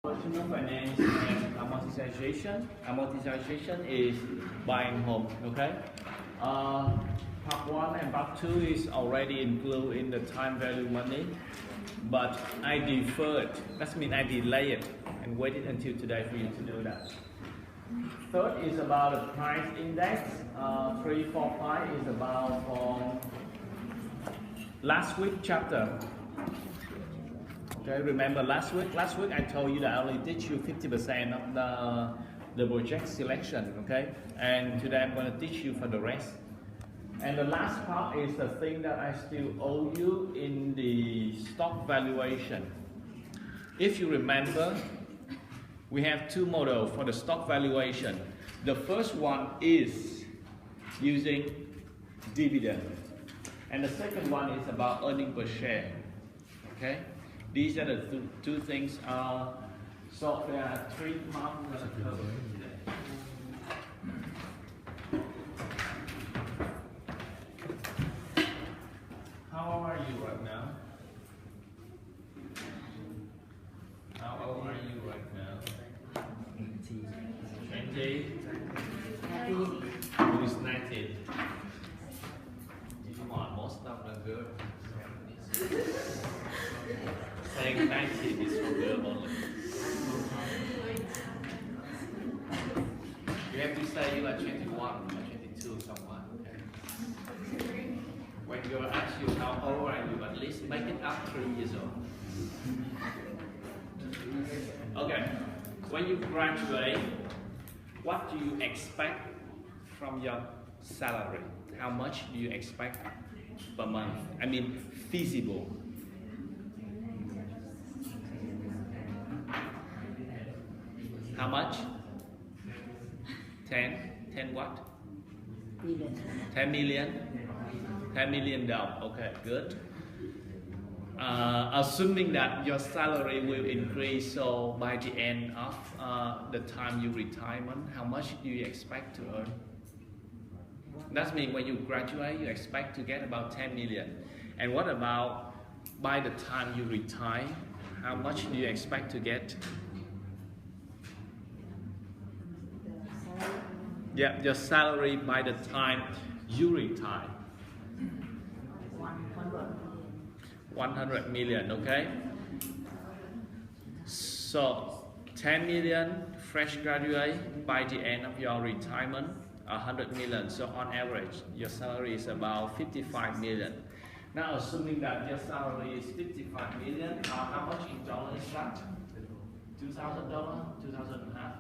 Personal finance and amortization. Amortization is buying home. Okay. Part 1 and part 2 is already included in the time value money, but I deferred. That means I delay it and waited until today for you to know that. Third is about the price index. 3, 4, 5 is about from last week chapter. Okay, remember last week I told you that I only teach you 50% of the project selection, okay? And today I'm going to teach you for the rest. And the last part is the thing that I still owe you in the stock valuation. If you remember, we have two models for the stock valuation. The first one is using dividend. And the second one is about earning per share, okay? These are the two things. So there are 3 parts we're going to cover today. How old are you right now? How old are you right now? 20. Who is 19? Come on, most of them are good. Saying 19 is for girl only. You have to say you are 21 or 22, someone. Okay? When you ask you how old are you, at least make it up 3 years old. Okay. When you graduate, what do you expect from your salary? How much do you expect per month? I mean, feasible. How much? 10? 10 what? Million. 10 million? 10 million dollars. Okay, good. Assuming that your salary will increase, so by the end of the time you retirement, how much do you expect to earn? That means when you graduate, you expect to get about 10 million. And what about by the time you retire, how much do you expect to get? Yeah, your salary by the time you retire. 100 million, okay? So 10 million fresh graduate by the end of your retirement, 100 million. So on average, your salary is about 55 million. Now assuming that your salary is 55 million, how much in dollars is that? $2,000? 2,000 and a half?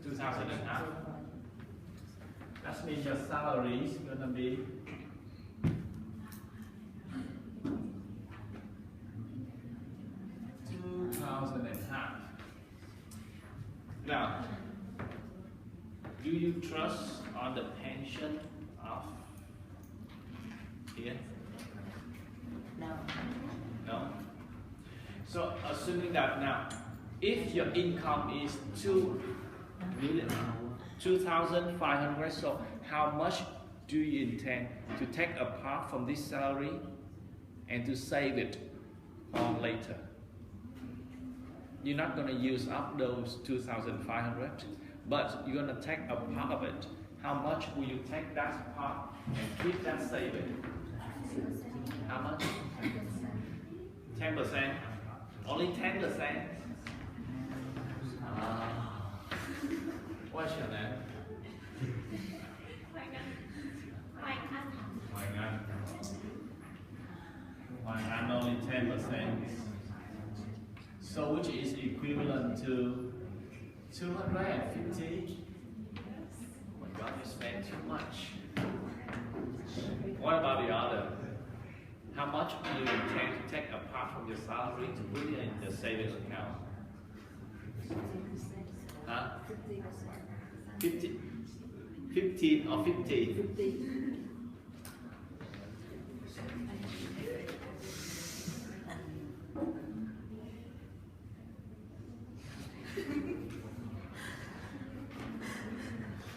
2,000 and a half? That means your salary is going to be $2,000 and a half. Now, do you trust on the pension of here? No. No? So assuming that now, if your income is 2,500, so how much do you intend to take apart from this salary and to save it on later? You're not going to use up those 2,500, but you're going to take a part of it. How much will you take that part and keep that saving? How much? 10%? Only 10%? What's your name? Hoàng only 10%. So which is equivalent to 250? Oh my God, you spend too much. What about the other? How much do you intend to take apart from your salary to put it in the savings account? 50%. Huh? 50%. 15 or 50? 50.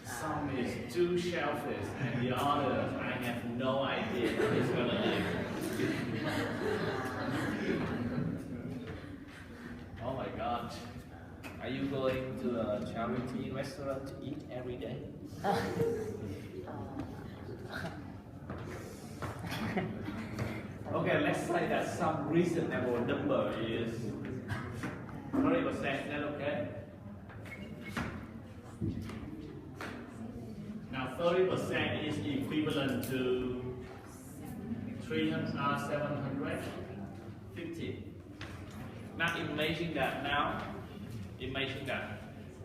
Some is too selfish, and the others, I have no idea how it's gonna live. Oh my God. Are you going to a charity restaurant to eat every day? Okay, let's say that some reasonable number is 30%. Is that okay? Now 30% is equivalent to 750. Now imagine that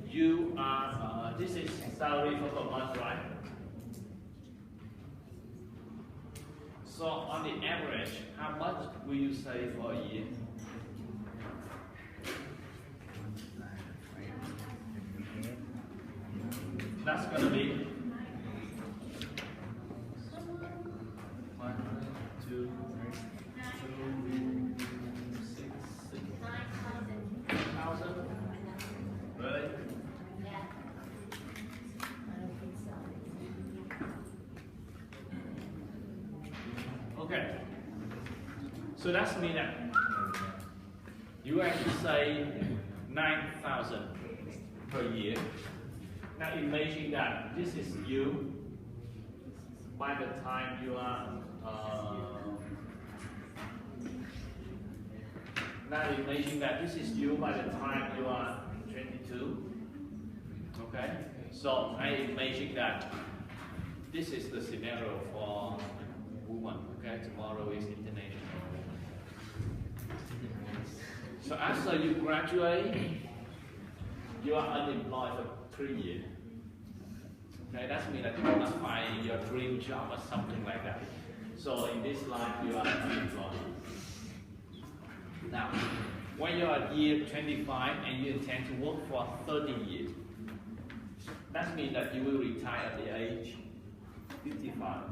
you are, this is salary for per month, right? So on the average, how much will you save for a year? That's going to be 1, 2, 6, 9,000. Really? Okay. So that's mean that you have to save 9,000 per year. Now imagine that this is you by the time you are now imagine that this is you by the time you are 22. Okay, so I imagine that this is the scenario for woman. Okay, tomorrow is international. So after you graduate, you are unemployed for 3 years. Okay, that means that you must find your dream job or something like that. So in this life, you are unemployed. Now, when you are at year 25 and you intend to work for 30 years, that means that you will retire at the age 55.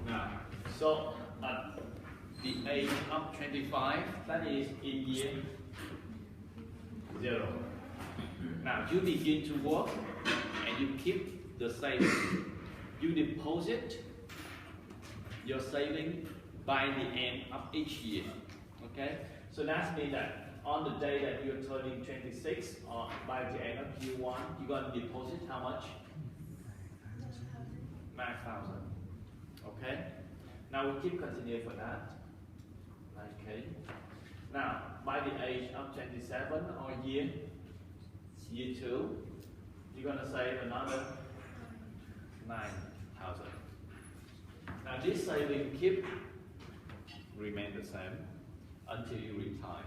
Now, so at the age of 25, that is in year 0. Now you begin to work and you keep the savings. You deposit your saving by the end of each year. Okay? So that means that on the day that you're turning 26 or by the end of year 1, you're going to deposit how much? 9,000. Okay? Now we keep continuing for that. Okay. Now, by the age of 27 or year 2, you're going to save another 9,000. Now this saving remain the same until you retire.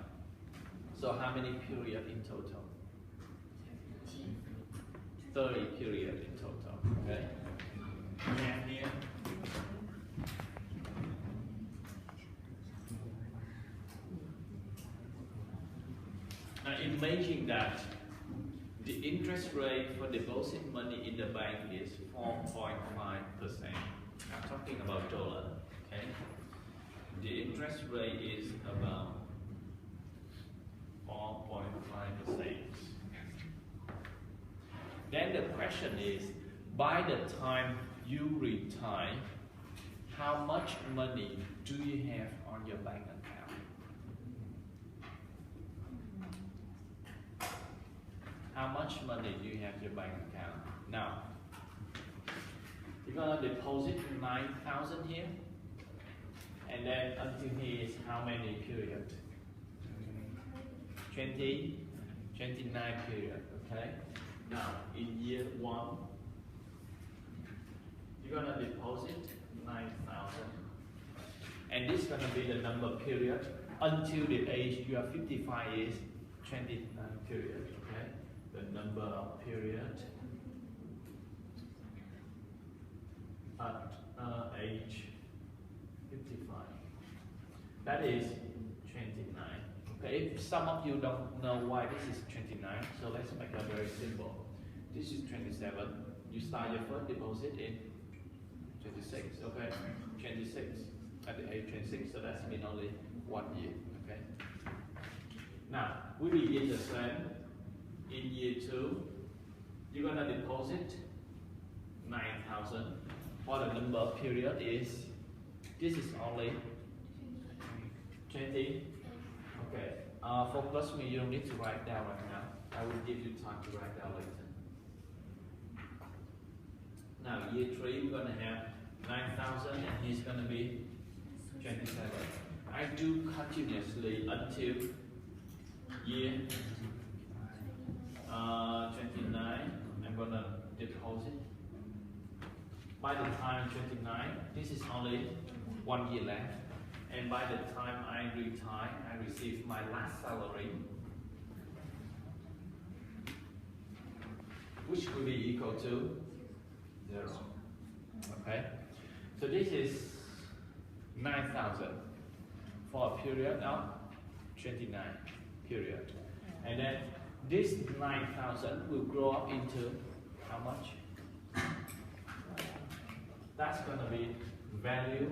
So how many period in total? 30 period in total. Okay. And here. Now imagine that the interest rate for deposit money in the bank is 4.5%. I'm talking about dollar, okay? The interest rate is about 4.5%. Then the question is, by the time you retire, how much money do you have on your bank account? How much money do you have in your bank account? Now, you're gonna deposit 9,000 here, and then until here is how many period? 29 period, okay? Now, in year 1, you're gonna deposit 9,000, and this is gonna be the number period until the age you are 55 is 29 period, okay? The number of period at age 55. That is 29. Okay, if some of you don't know why this is 29, so let's make it very simple. This is 27. You start your first deposit in 26. Okay, 26 at the age 26. So that's mean only 1 year. Okay. Now we begin the same. In year 2, you're gonna deposit 9,000. For the number of period is, this is only 20. Okay, For plus me, you don't need to write down right now. I will give you time to write down later. Now, year 3, we're going to have 9,000 and he's going to be 27. I do continuously until year 29. I'm going to deposit. By the time 29, this is only 1 year left. And by the time I retire, I receive my last salary, which will be equal to 0. Okay? So this is 9,000 for a period of 29 period. And then this 9,000 will grow up into how much? That's going to be value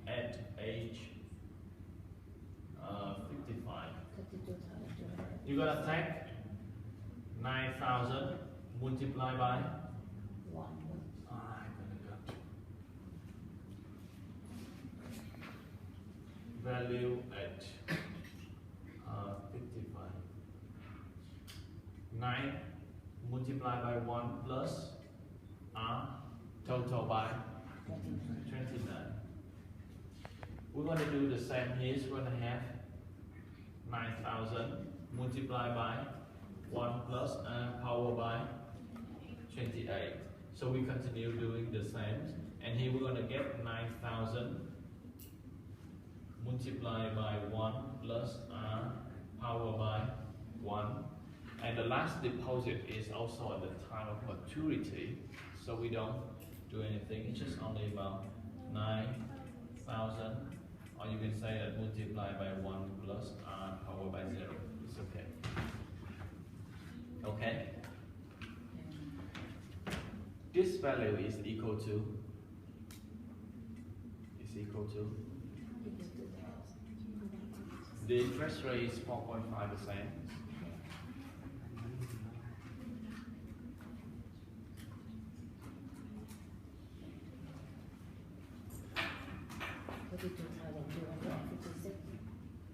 at age 55. You're going to take 9,000 multiplied by 1. Value at 55. 9 multiplied by 1 plus total by 29. We're going to do the same here. We're going to have 9,000 multiplied by 1 plus power by 28. So we continue doing the same. And here we're going to get 9,000 multiplied by 1 plus power by 1. And the last deposit is also at the time of maturity. So we don't do anything. It's just only about 9,000. Or you can say that multiplied by 1 plus power by 0. It's okay. Okay? This value is equal to the interest rate is 4.5%.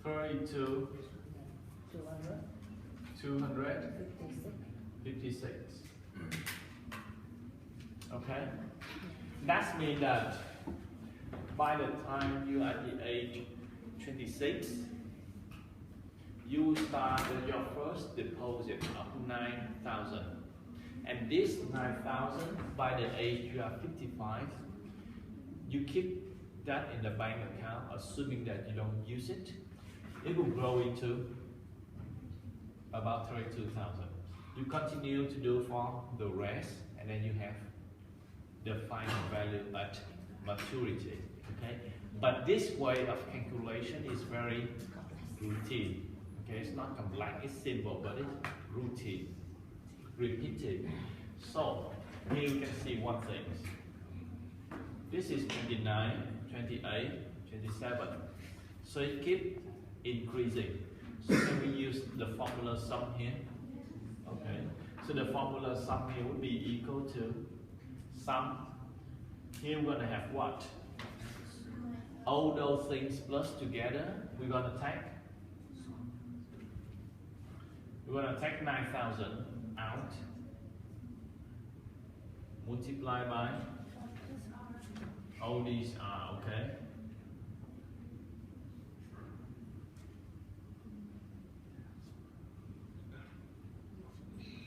$32,256. Okay? That means that by the time you are at the age 26, you will start with your first deposit of 9,000. And this 9,000, by the age you are 55, you keep that in the bank account, assuming that you don't use it. It will grow into about 32,000. You continue to do for the rest, and then you have the final value at maturity. Okay, but this way of calculation is very routine. Okay, it's not complex, it's simple, but it's routine, repeated. So here you can see one thing. This is 29, 28, 27. So it keeps increasing. So can we use the formula sum here? Okay. So the formula sum here would be equal to sum. Here we're going to have what? All those things plus together. We're going to take 9,000 out, multiply by all these are okay.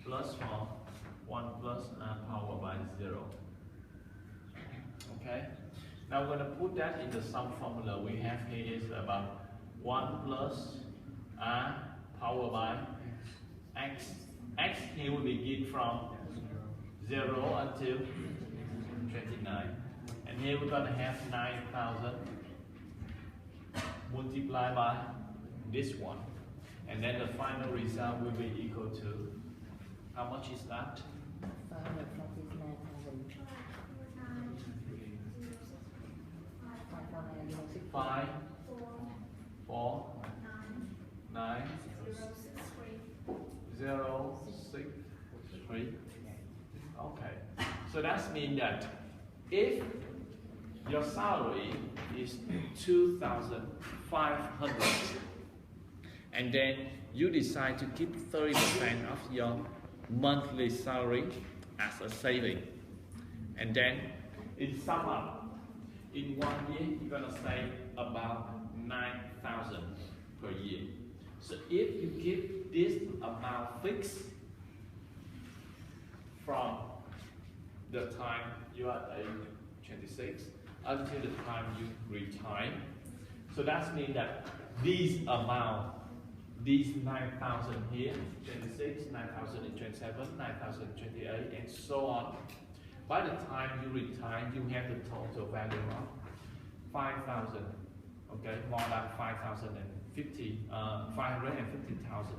Plus 1 plus power by 0. Okay. Now we're going to put that in the sum formula we have here is about 1 plus power by x. X here will begin from 0 until 29. And here we're going to have 9,000 multiplied by this one. And then the final result will be equal to, how much is that? 5, 4, 9, 0, 6, 3. Okay. So that means that if your salary is 2,500, and then you decide to keep 30% of your monthly salary as a saving, and then in sum up, in 1 year you're gonna save about 9,000 per year. So if you keep this amount fixed from the time you are age 26 until the time you retire, so that means that these amount, these 9,000 here, 26, 9,000 in 27, 9,000 in 28, and so on. By the time you retire, you have the total value of 5,000, okay, more than 550,000,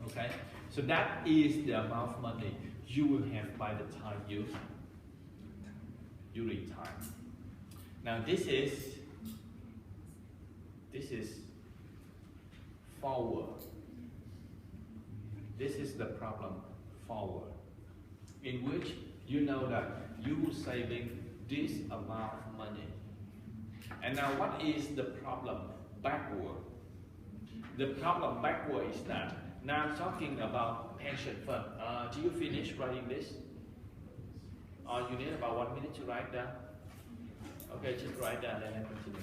okay. So that is the amount of money you will have by the time you retire. Now this is forward. This is the problem forward, in which you know that you will saving this amount of money. And now what is the problem backward? The problem backward is that now I'm talking about pension fund. Do you finish writing this? Or you need about 1 minute to write down? Okay, just write down and then continue.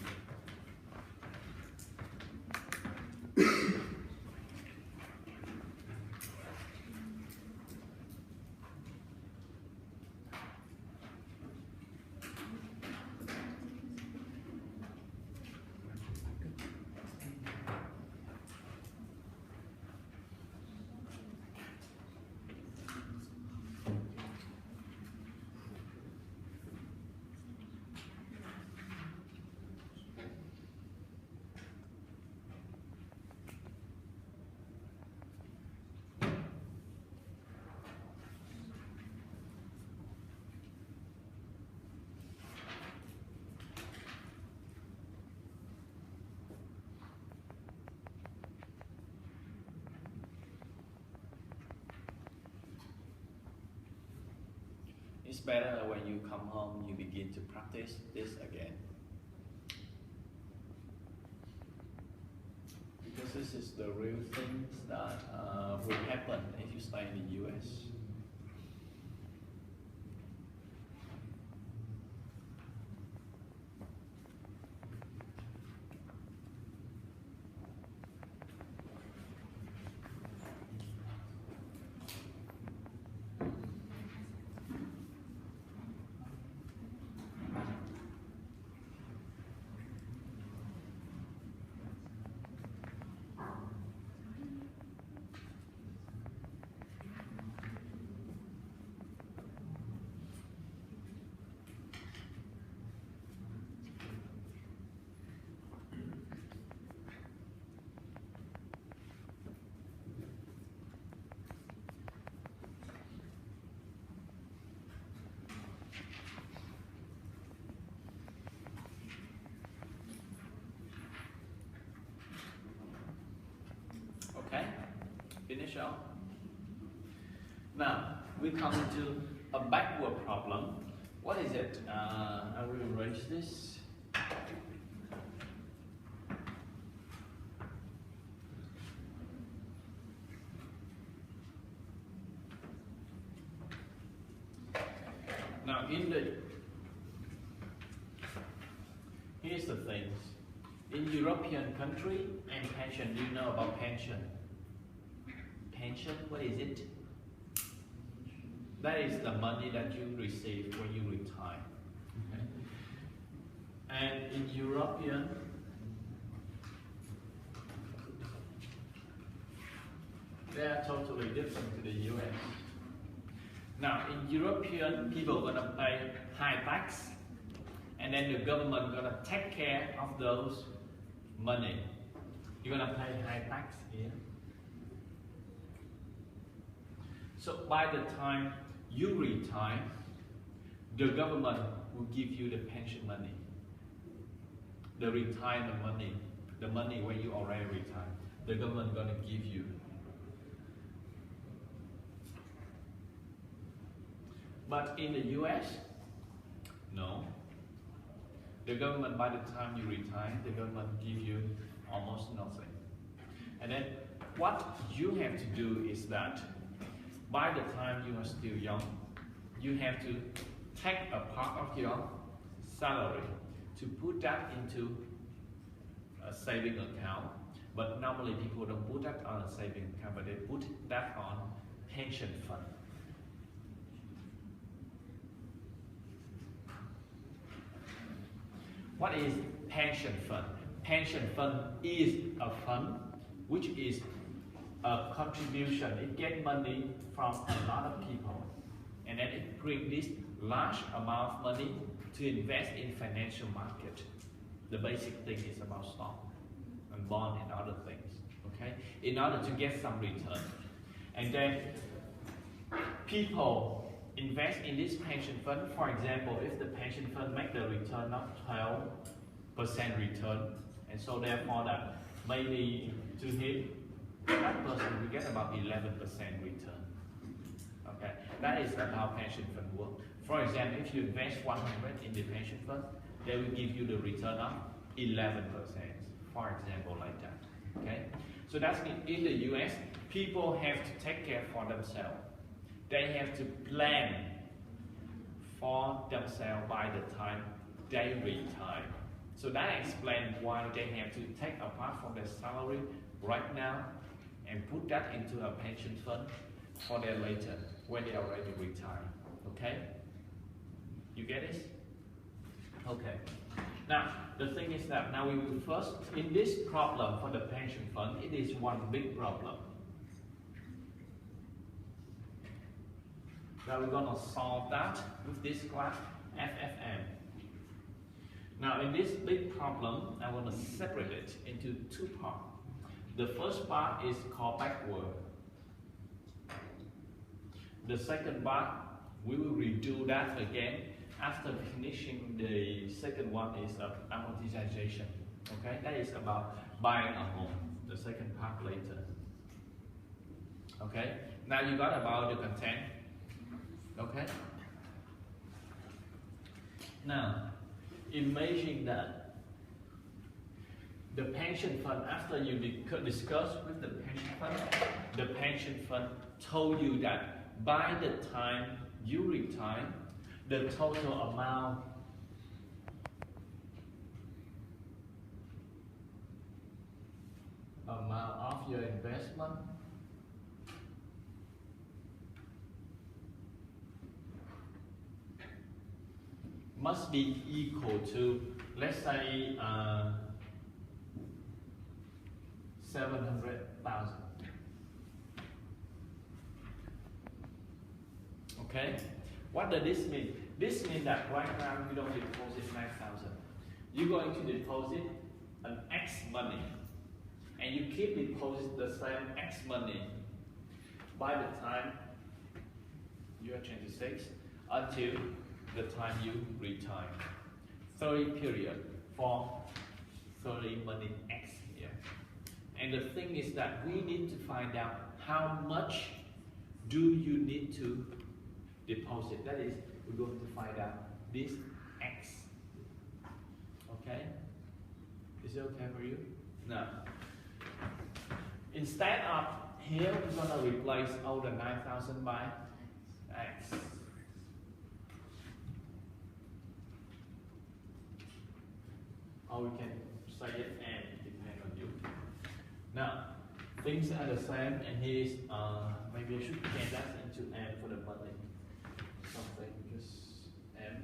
It's better when you come home, you begin to practice this again. Because this is the real things that will happen if you stay in the US. Okay, finish off. Now we come to a backward problem. What is it? I will erase this. Now here's the things. In European country and pension, do you know about pension? Pension, what is it? That is the money that you receive when you retire. Okay. And in European, they are totally different to the US. Now, in European, people are gonna pay high tax, and then the government gonna take care of those money. You're gonna pay high tax here. So by the time you retire, the government will give you the pension money, the retirement money, the money when you already retire. The government gonna give you. But in the US, no. The government, by the time you retire, the government give you almost nothing. And then what you have to do is that by the time you are still young, you have to take a part of your salary to put that into a saving account. But normally people don't put that on a saving account, but they put that on pension fund. What is pension fund? Pension fund is a fund which is a contribution. It gets money from a lot of people, and then it brings this large amount of money to invest in financial market. The basic thing is about stock and bond and other things, okay? In order to get some return. And then people invest in this pension fund. For example, if the pension fund make the return of 12% return, and so therefore that maybe to him, that person will get about 11% return. Okay, that is how pension fund work. For example, if you invest 100 in the pension fund, they will give you the return of 11%. For example, like that. Okay, so that's in the US, people have to take care for themselves. They have to plan for themselves by the time they retire. So that explains why they have to take a part from their salary right now and put that into a pension fund for their later when they already retire. Okay? You get it? Okay. Now, the thing is that now we will first, in this problem for the pension fund, it is one big problem. Now we're going to solve that with this class FFM. Now in this big problem, I want to separate it into two parts. The first part is called backward. The second part, we will redo that again after finishing the second one is amortization. Okay, that is about buying a home. The second part later. Okay, now you got about the content. Okay. Now, imagine that the pension fund, after you discuss with the pension fund told you that by the time you retire, the total amount of your investment must be equal to, let's say, 700,000. Okay? What does this mean? This means that right now you don't deposit 9,000. You're going to deposit an X money, and you keep deposit the same X money by the time you are 26 until the time you retire. 30 period for 30 money X here. And the thing is that we need to find out how much do you need to deposit. That is, we're going to find out this X. Okay? Is it okay for you? Now, instead of here, we're going to replace all the 9,000 by X. Or we can say it and depend on you. Now, things are the same, and here is, maybe I should change that into M for the money. Something, just M.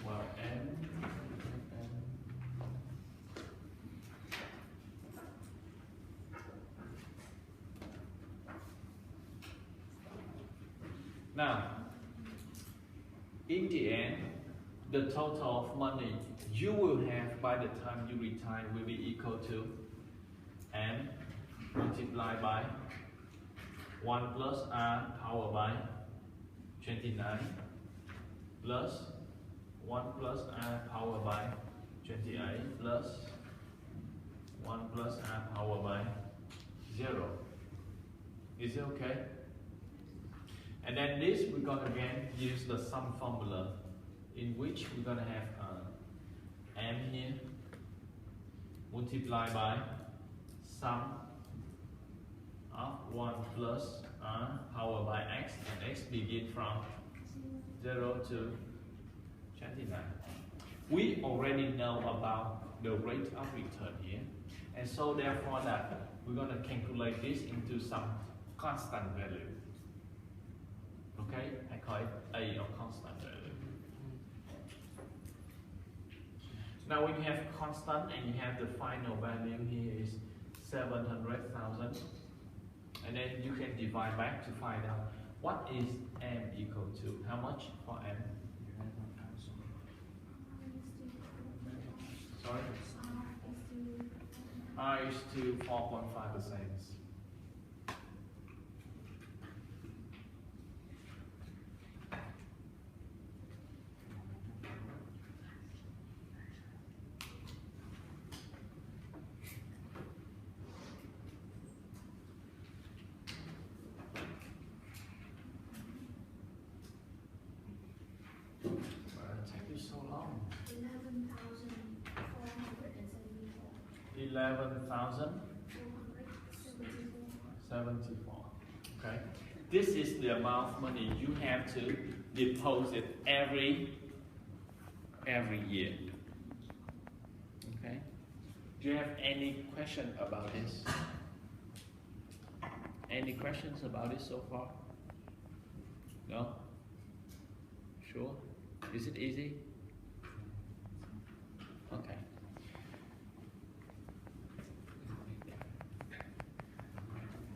Well, M. Now, in the end, the total of money you will have by the time you retire will be equal to M multiplied by 1 plus R power by 29 plus 1 plus R power by 28 plus 1 plus R power by 0. Is it okay? And then this we're gonna again use the sum formula, in which we're gonna have m here multiplied by sum of 1 plus power by x, and x begin from 0 to 29. We already know about the rate of return here, and so therefore that we're going to calculate this into some constant value. Okay, I call it a or constant value. Now when you have constant and you have the final value here is 700,000, and then you can divide back to find out what is m equal to. How much for m? Sorry? R is to 4.5%. Take you so long. 11,074. Okay. This is the amount of money you have to deposit every year. Okay. Do you have any question about this? Any questions about it so far? No? Sure? Is it easy? Okay.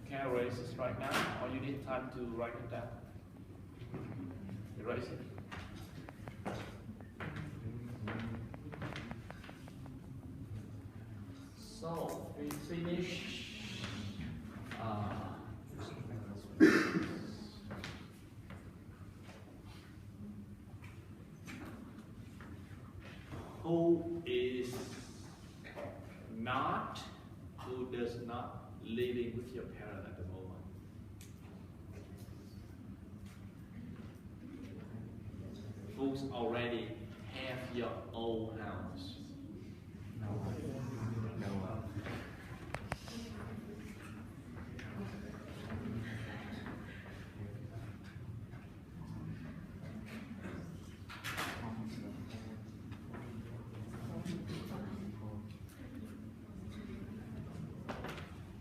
Can I erase this right now, or you need time to write it down? Erase it. So we finish. Who does not living with your parent at the moment? Who's already have your own house? No one.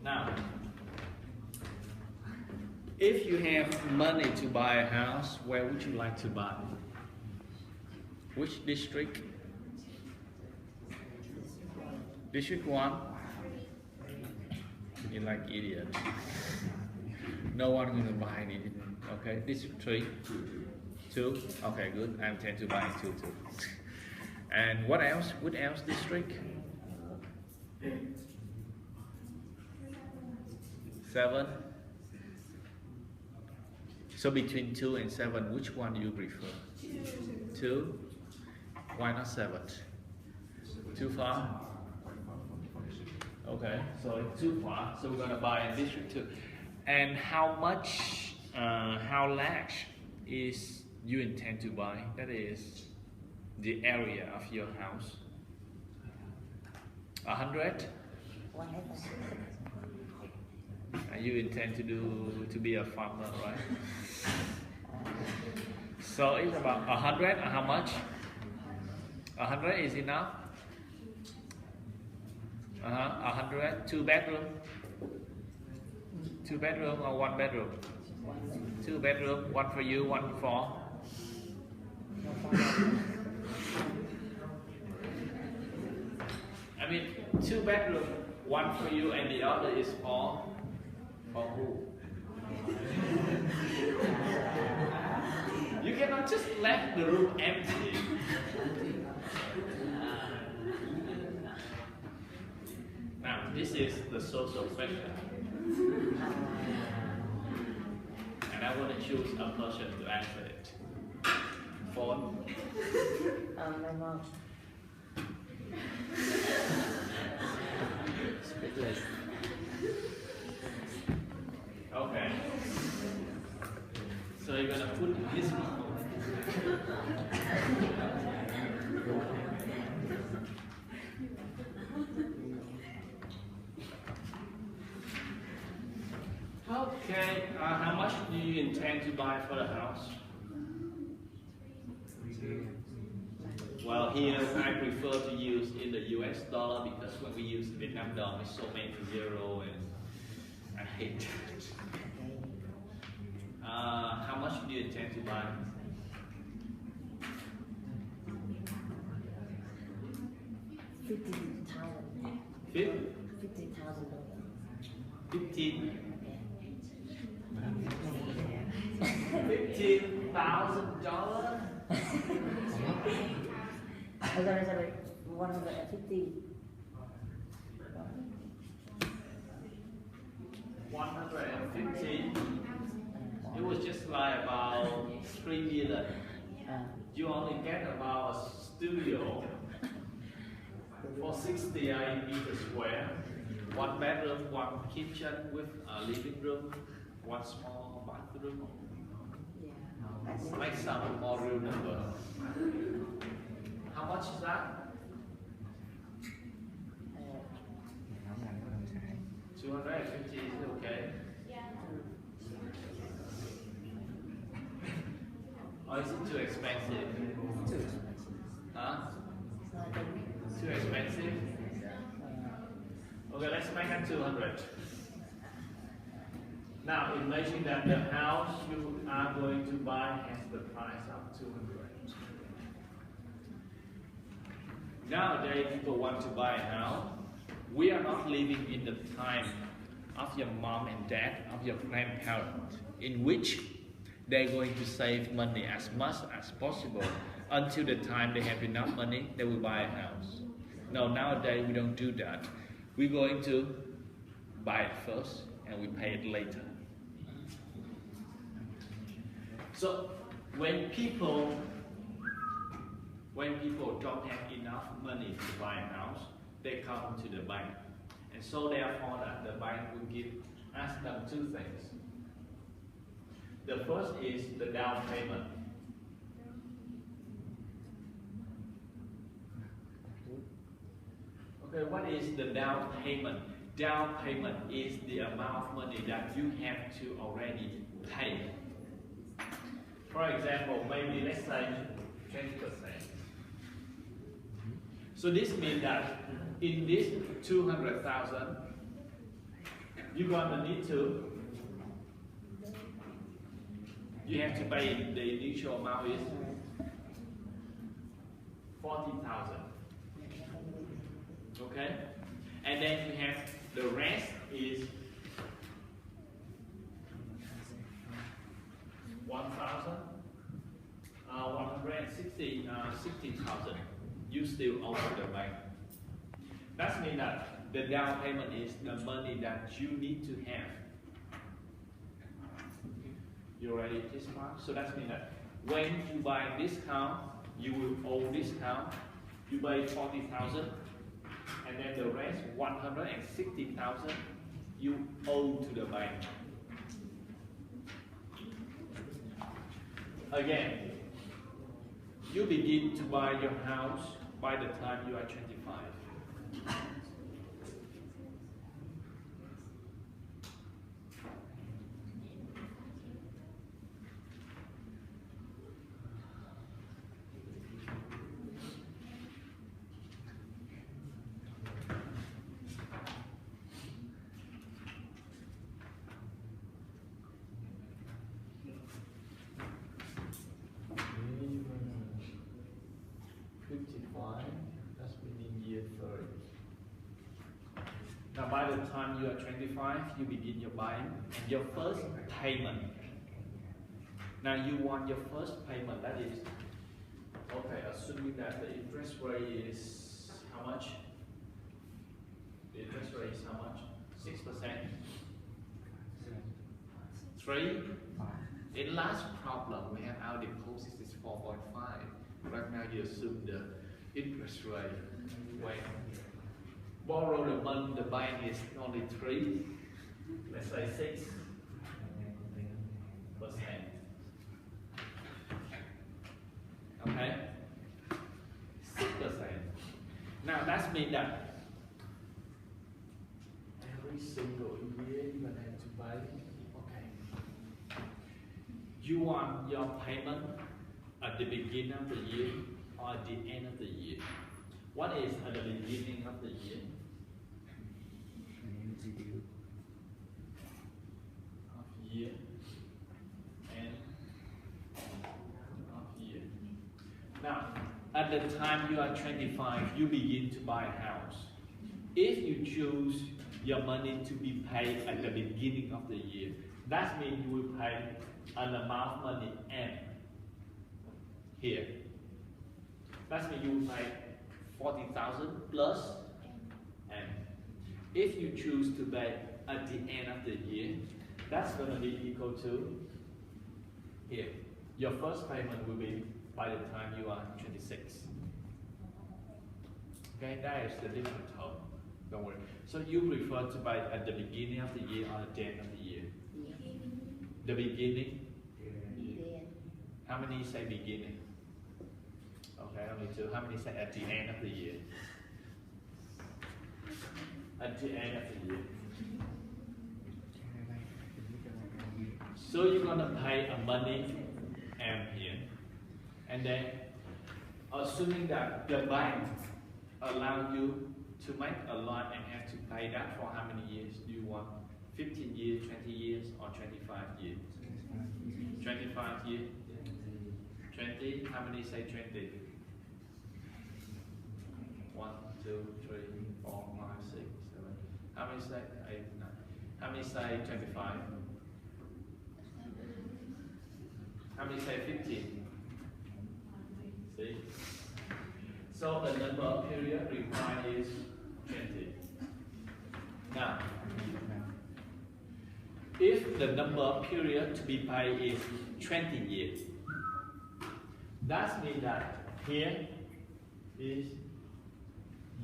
Now, if you have money to buy a house, where would you like to buy? Which district? District 1? You're like idiot. No one gonna buy anything. Okay, District 3? 2? Okay, good. I intend to buy 2 too. And what else? What else district? 7? So between 2 and 7, which one do you prefer? 2? Why not 7? Too far? Okay, so it's too far, so we're gonna buy in District 2. And how much, how large is you intend to buy? That is the area of your house. 100? You intend to be a farmer, right? So it's about 100. How much? 100 is enough. 100. 2 bedroom. 2 bedroom or 1 bedroom? 2 bedroom. 1 for you, 1 for. I mean, 2 bedroom, 1 for you, and the other is for who? You cannot just let the room empty. Now, this is the social question. And I want to choose a person to answer it. Phone? My mom. Speechless. Okay. So you're gonna put this one. Okay, how much do you intend to buy for the house? Well, here I prefer to use in the US dollar because when we use Vietnam đồng, it's so many zero and I hate that. How much do you intend to buy? 50,000. 50,000. 15,000 dollars. Sorry, 150. 150. It was just like about 3 million. You only get about a studio for 60 meters square, 1 bedroom, 1 kitchen with a living room, 1 small bathroom. Make some more real number. How much is that? 250 is okay. Or is it too expensive? Huh? Too expensive? Okay, let's make it 200. Now imagine that the house you are going to buy has the price of 200. Nowadays people want to buy a house. We are not living in the time of your mom and dad, of your grandparents, in which they're going to save money as much as possible until the time they have enough money, they will buy a house. No, nowadays we don't do that. We're going to buy it first and we pay it later. So when people don't have enough money to buy a house, they come to the bank. And so therefore that the bank will ask them 2 things. The first is the down payment. Okay, what is the down payment? Down payment is the amount of money that you have to already pay. For example, maybe let's say 20%. So this means that in this 200,000, you're gonna need to, you have to pay the initial amount is 40,000. Okay? And then you have the rest is 60,000. You still owe the bank. That means that the down payment is the money that you need to have. You already this part? So that means that when you buy this house, you will owe this house. You pay 40,000, and then the rest 160,000 you owe to the bank. Again, you begin to buy your house by the time you are 25. That's within year 30. Now by the time you are 25, you begin your buying and your first payment. Now you want your first payment, that is, okay, assuming that the interest rate is how much? The interest rate is how much? 6%? 3? In last problem, we have our deposit is 4.5. Right now you assume the interest rate when borrow the money, the bank is only 3, let's say 6. Okay, 6%. Now that means that every single year you gonna have to pay. Okay, you want your payment at the beginning of the year or at the end of the year? What is at the beginning of the year? Of year and of year. Now, at the time you are 25, you begin to buy a house. If you choose your money to be paid at the beginning of the year, that means you will pay an amount of money M here. That means you will pay 40,000 plus M. If you choose to pay at the end of the year, that's going to be equal to here. Your first payment will be by the time you are 26. Okay, that is the different term. Don't worry. So you prefer to buy at the beginning of the year or at the end of the year? The beginning? How many say beginning? Okay, only two. How many say at the end of the year? At the end of the year. So you're gonna pay a money M here, and then assuming that the bank allow you to make a loan and have to pay that for how many years? Do you want 15 years, 20 years, or 25 years? 25 years. 20. How many say 20? 1, 2, 3, 4, 5, 6, 7. How many say 8, 9? How many say 25? How many say 15? See? So the number of period required is 20. Now, if the number of period to be paid is 20 years, that means that here is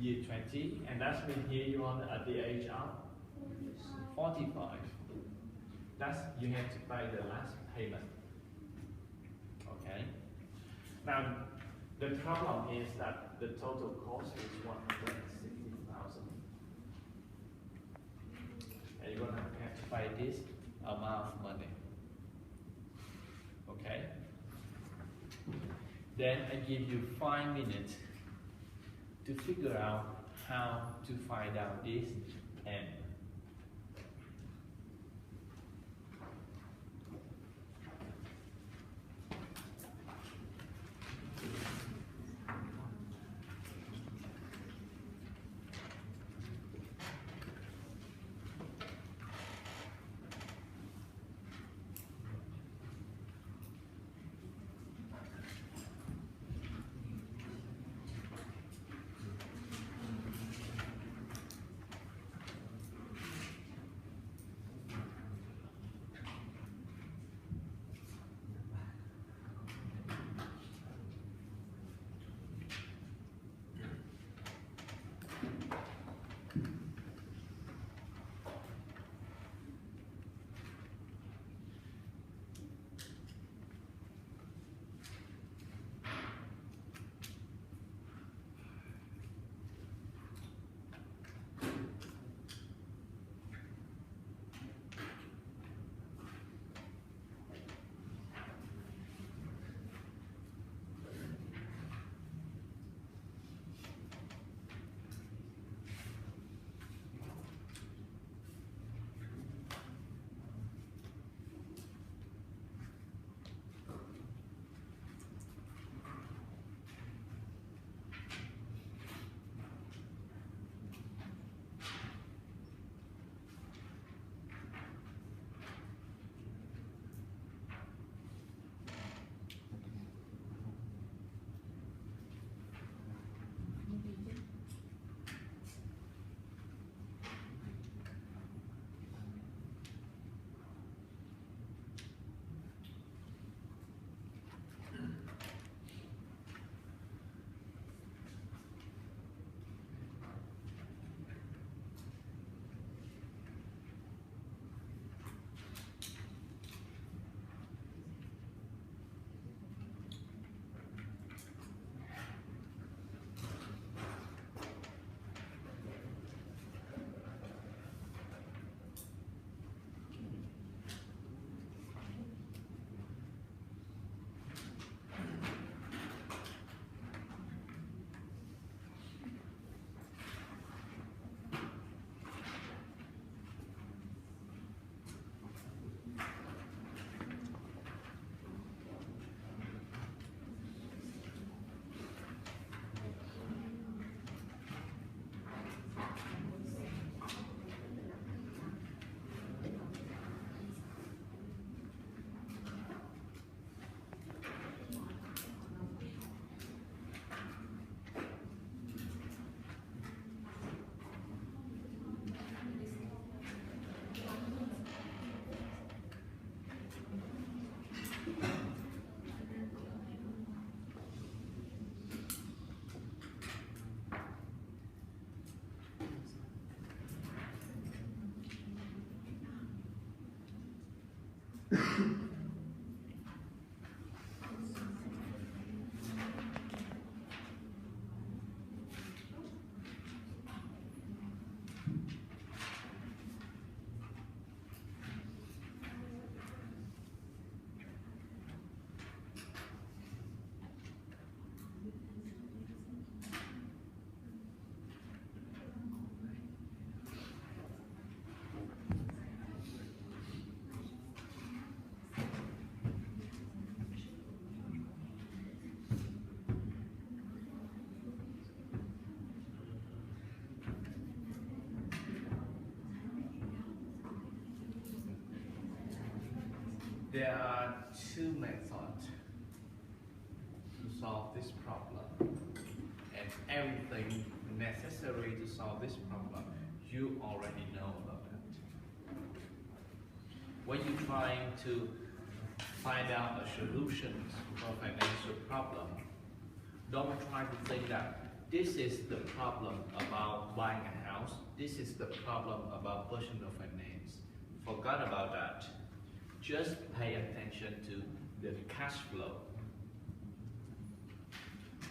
year 20, and that means here you are at the age of 45. That's you have to pay the last payment. Okay. Now the problem is that the total cost is 160,000, and you're gonna have to pay this amount of money. Okay. Then I give you 5 minutes to figure out how to find out this M. There are two methods to solve this problem, and everything necessary to solve this problem you already know about it. When you're trying to find out a solution for a financial problem, don't try to think that this is the problem about buying a house, this is the problem about personal finance. Forgot about that. Just pay attention to the cash flow.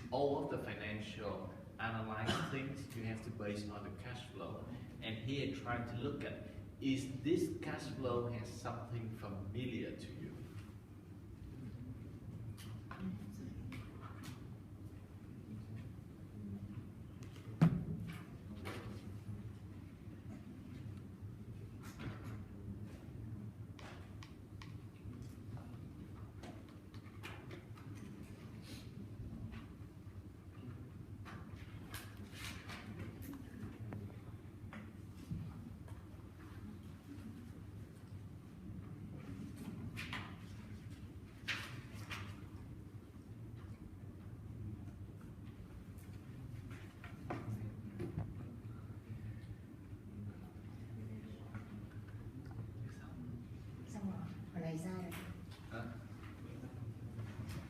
All of the financial analyze things you have to base on the cash flow. And here try to look at, is this cash flow has something familiar to you? Này sai rồi. Hả?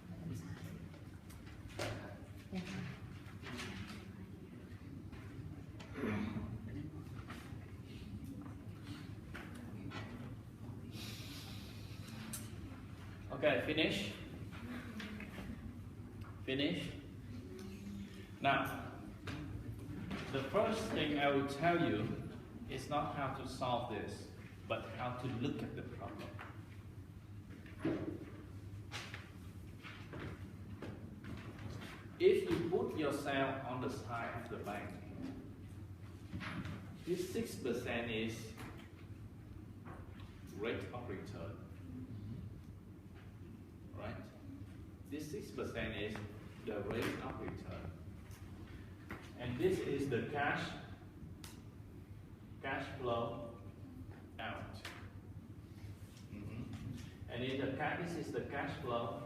Làm sai. Dạ. Okay, finish. Finish. Now, the first thing I will tell you is not how to solve this, but how to look at the problem. If you put yourself on the side of the bank, this 6% is rate of return, right? This 6% is the rate of return. And this is the cash flow out. And in the this is the cash flow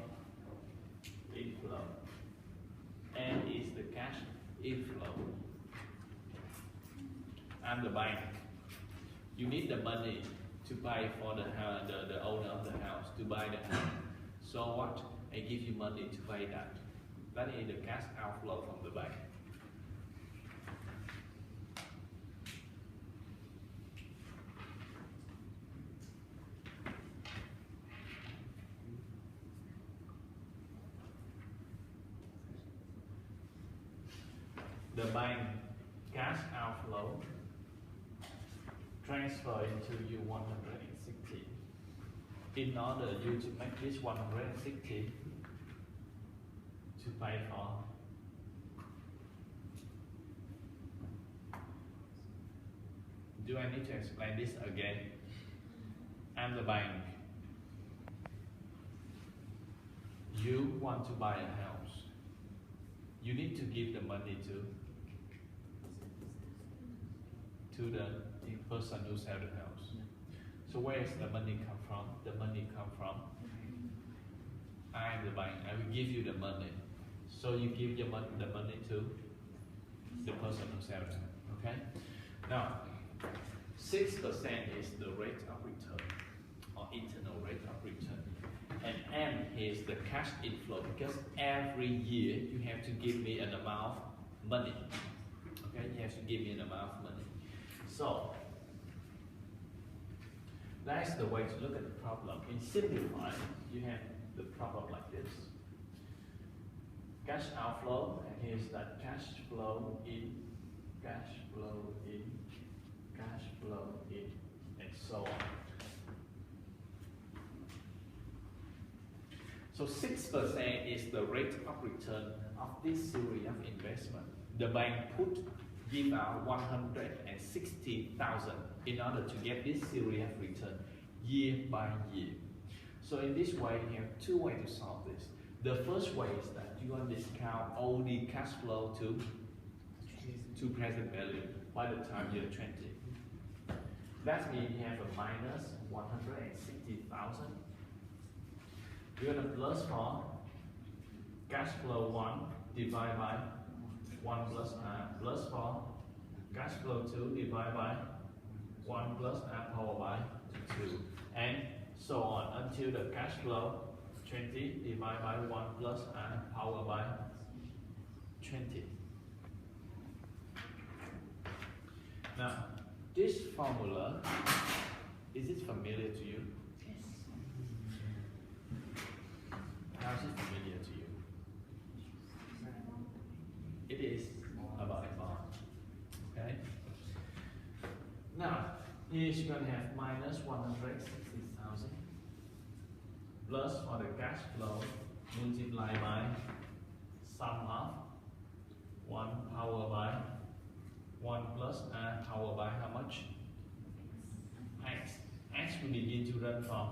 inflow. And is the cash inflow. I'm the bank. You need the money to buy for the owner of the house to buy the house. So what? I give you money to buy that. That is the cash outflow from the bank. The bank cash outflow transfer into you 160. In order you to make this 160 to pay for do I need to explain this again? I'm the bank. You want to buy a house. You need to give the money to the person who sells the house. So where is the money come from? The money come from I am the bank. I will give you the money. So you give the money to the person who sells it. Okay? Now, 6% is the rate of return or internal rate of return. And M is the cash inflow because every year you have to give me an amount of money. Okay? You have to give me an amount of money. So, that's the way to look at the problem. In simplify, you have the problem like this. Cash outflow, and here's that cash flow in, cash flow in, cash flow in, and so on. So 6% is the rate of return of this series of investment. The bank give out 160,000 in order to get this series of return year by year. So in this way, you have two ways to solve this. The first way is that you want to discount all the cash flow to present value by the time you're 20. That means you have a minus 160,000 you're gonna plus for cash flow 1 divided by 1 plus R, plus for cash flow 2 divided by 1 plus R power by 2, and so on until the cash flow 20 divided by 1 plus R power by 20. Now, this formula, is it familiar to you? Yes. How is it familiar to you? It is about a bond. Okay? Now, here you're going to have minus 160,000 plus for the cash flow multiplied by sum of 1 power by 1 plus R power by how much? X. X will begin to run from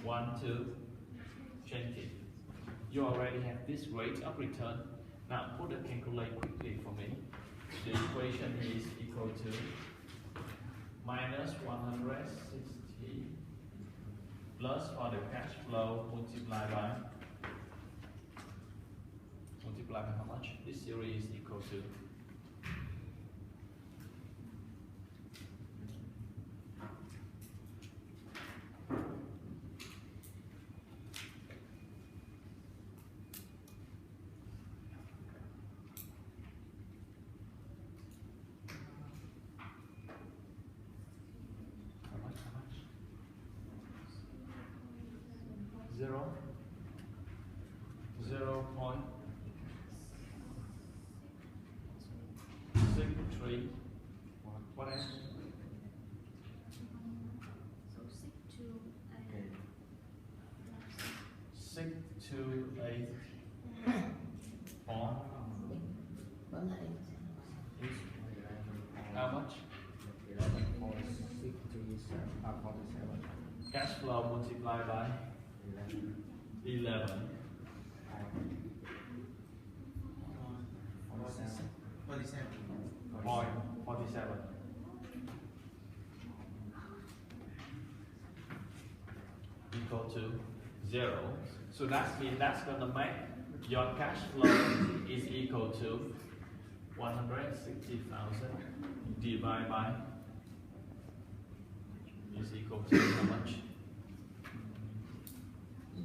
1 to 20. You already have this rate of return. Now put the calculate quickly for me. The equation is equal to minus 160 plus for the cash flow multiplied by how much? This series is equal to Zero, 0.63. What else? So 628. 628 on how much? 11.637. Cash flow multiplied by 11. 47. Equal to 0. So that means that's going to make your cash flow is equal to 160,000 divided by is equal to how much? 13.949.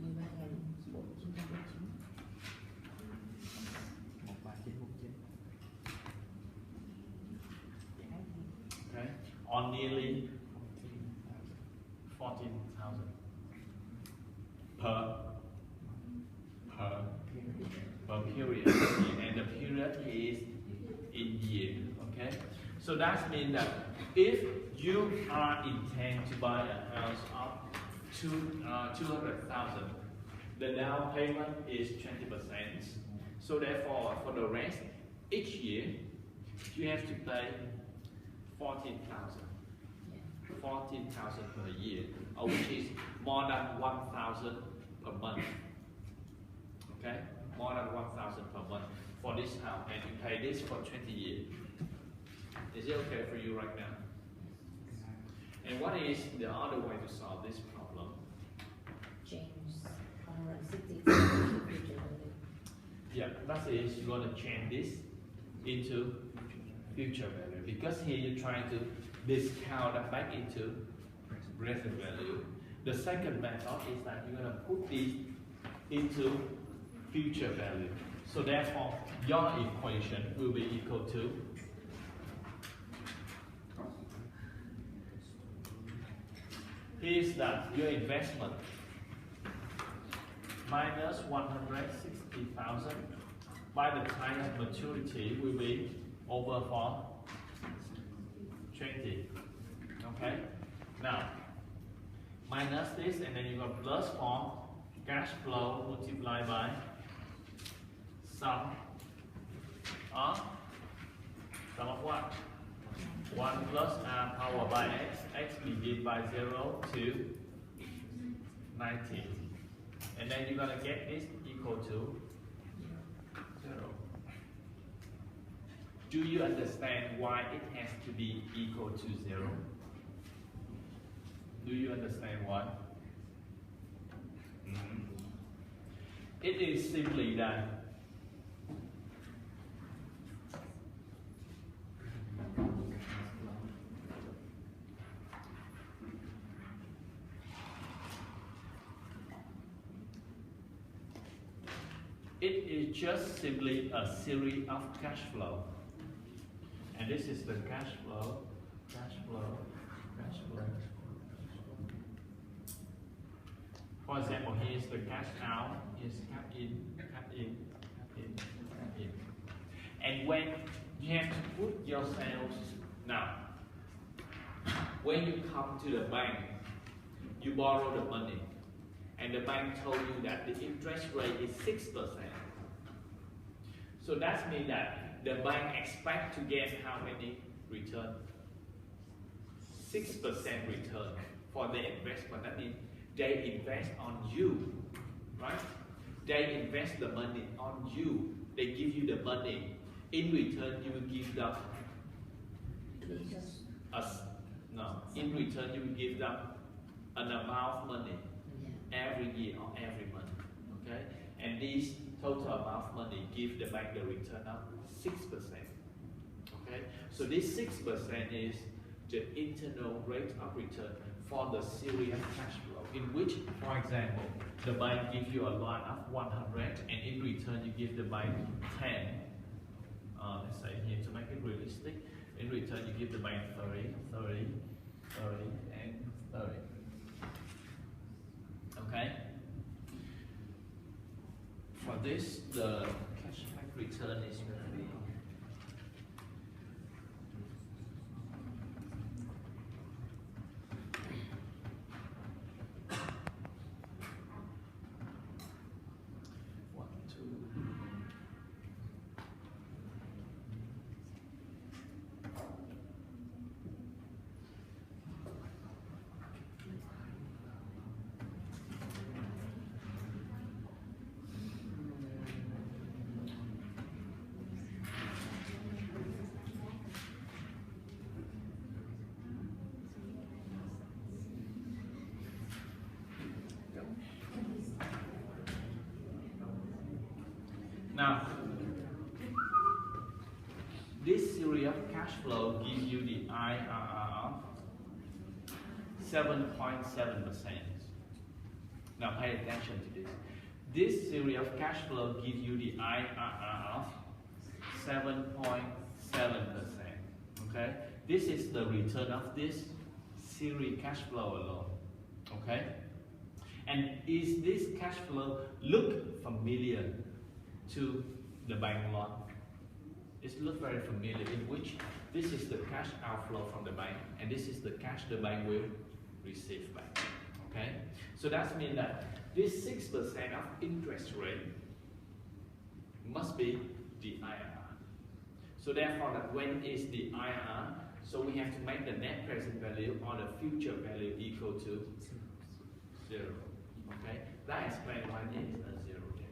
Okay, on nearly 14,000 per period, and the period is in year. Okay, so that means that if you are intend to buy a house of 200,000, the down payment is 20%. So therefore, for the rest, each year you have to pay 14,000 per year, which is more than 1,000 per month. Okay, more than 1,000 per month for this house, and you pay this for 20 years. Is it okay for you right now? And what is the other way to solve this problem? Change 160 to future value. Yeah, that is you're going to change this into future value, because here you're trying to discount that back into present value. The second method is that you're going to put this into future value. So therefore, your equation will be equal to is that your investment minus 160,000 by the time of maturity will be over for 20. Okay, now minus this, and then you got plus for cash flow multiplied by sum of what? 1 plus R power by X. X begin by 0 to 19. And then you're going to get this equal to 0. Do you understand why it has to be equal to 0? Do you understand why? It is simply that it is just simply a series of cash flow. And this is the cash flow, cash flow, cash flow. For example, here is the cash out, here's cash in, cash in, cash in, cash in. And when you have to put yourselves, now, when you come to the bank, you borrow the money, and the bank told you that the interest rate is 6%. So that means that the bank expects to get how many return? 6% return for the investment. That means they invest on you, right? They invest the money on you. They give you the money. In return, you will give them in return, you will give them an amount of money every year or every month. Okay? And this total amount of money give the bank the return of 6%. Okay? So this 6% is the internal rate of return for the series of cash flow, in which, for example, the bank gives you a loan of 100, and in return you give the bank 10. Let's say here to make it realistic, in return you give the bank 30, 30, 30, and 30. Okay? For this, the cashback return is going to be now, this series of cash flow gives you the IRR of 7.7%. Now pay attention to this. This series of cash flow gives you the IRR of 7.7%. Okay? This is the return of this series cash flow alone. Okay? And is this cash flow look familiar to the bank loan? It looks very familiar, in which this is the cash outflow from the bank, and this is the cash the bank will receive back. Okay? So that means that this 6% of interest rate must be the IRR. So therefore, that when is the IRR, so we have to make the net present value or the future value equal to 0. Okay? That explains why it is a 0 there.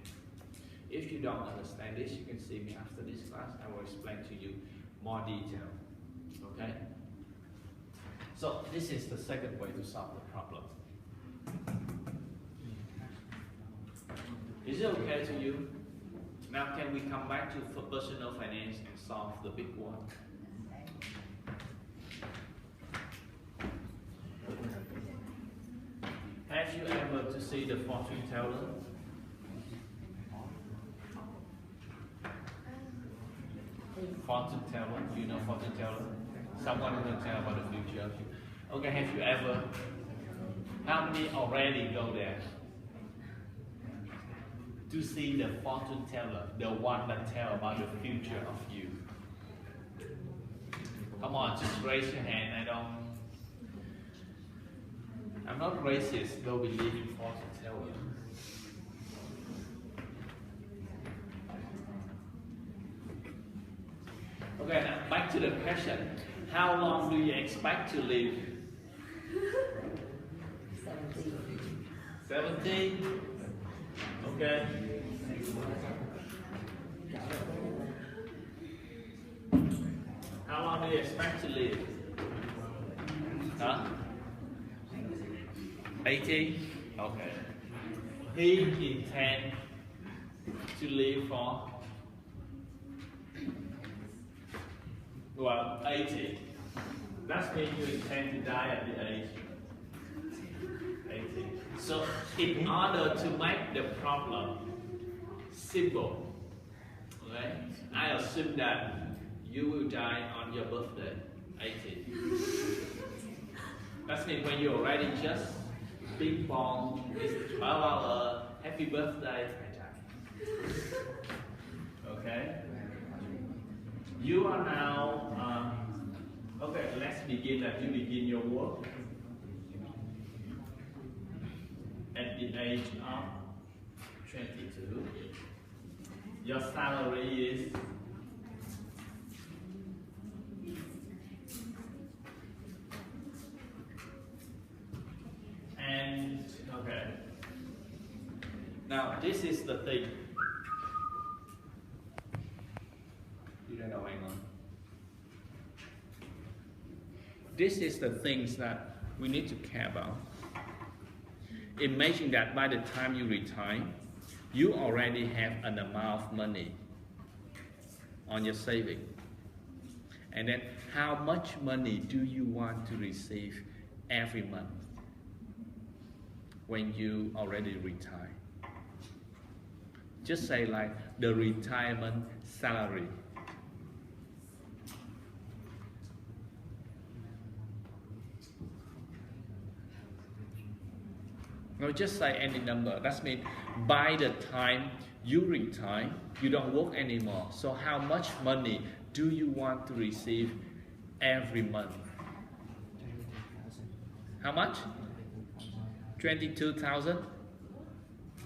If you don't understand this, you can see me after this class. I will explain to you more detail. Okay? So this is the second way to solve the problem. Is it okay to you? Now can we come back to personal finance and solve the big one? Have you ever to see the fortune teller? Fortune teller, you know fortune teller? Someone who can tell about the future. Okay, have you ever? How many already go there? To see the fortune teller, the one that tell about the future of you. Come on, just raise your hand. I'm not racist, though believe in fortune teller. Okay, now back to the question. How long do you expect to live? 70? Okay. How long do you expect to live? Huh? 80? Okay. He intends to live for, well, 80. That means you intend to die at the age 80. So in order to make the problem simple, okay, I assume that you will die on your birthday, 80. That means when you already just been born, it's 12 hours, happy birthday, I die. Okay? You are now, okay, let's begin that you begin your work at the age of 22. Your salary is okay. Now this is the thing. This is the things that we need to care about. Imagine that by the time you retire, you already have an amount of money on your saving. And then how much money do you want to receive every month when you already retire? Just say like the retirement salary. No, just say any number. That means by the time you retire, you don't work anymore. So how much money do you want to receive every month? How much? 22,000?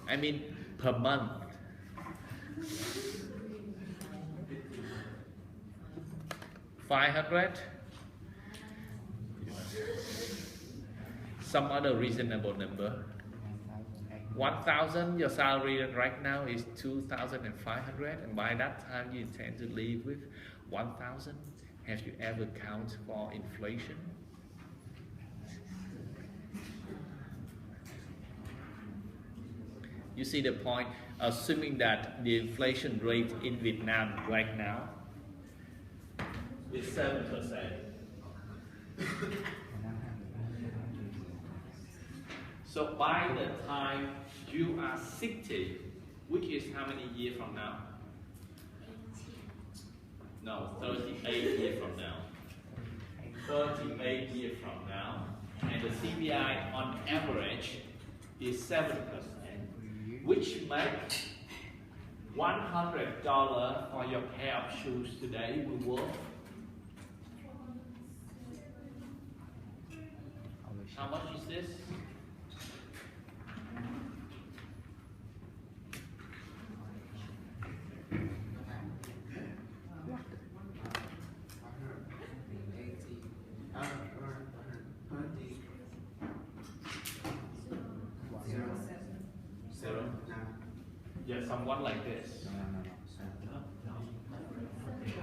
I mean per month. $500? Some other reasonable number. 1,000, your salary right now is 2,500, and by that time you intend to live with 1,000. Have you ever counted for inflation? You see the point, assuming that the inflation rate in Vietnam right now is 7%. So by the time you are 60, which is how many years from now? No, 38 years from now. 38 years from now. And the CPI on average is 7%, which makes $100 for your pair of shoes today will worth. How much is this? Yeah, somewhat like this. No.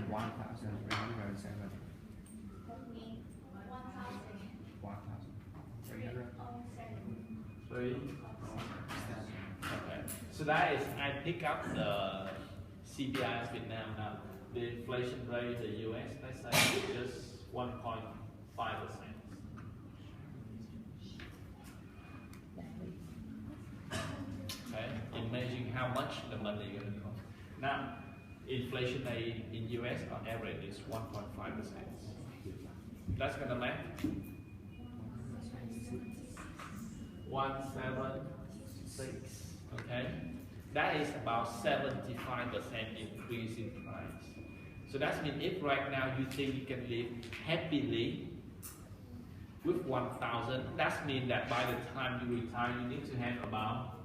1,307. 3. Okay. So that is, I pick up the CPI of Vietnam now. The inflation rate in the US, let's say, is just 1.5%. Okay. Imagine how much the money is going to cost. Now, inflation rate in US on average is 1.5%. That's going to make 176. Okay, that is about 75% increase in price. So that means if right now you think you can live happily with 1,000, that means that by the time you retire, you need to have about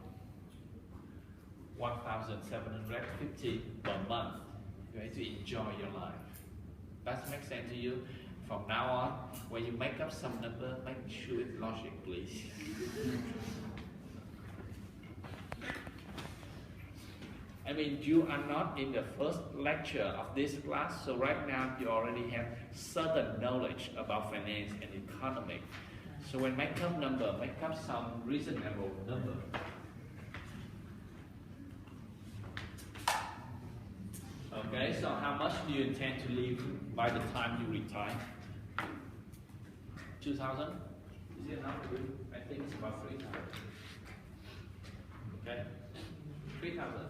1,750 per month, okay, to enjoy your life. That makes sense to you? From now on, when you make up some number, make sure it's logic, please. I mean, you are not in the first lecture of this class, so right now you already have certain knowledge about finance and economic. So when make up number, make up some reasonable number. Okay, so how much do you intend to leave by the time you retire? 2,000? Is it enough for you? I think it's about 3,000. Okay, 3,000.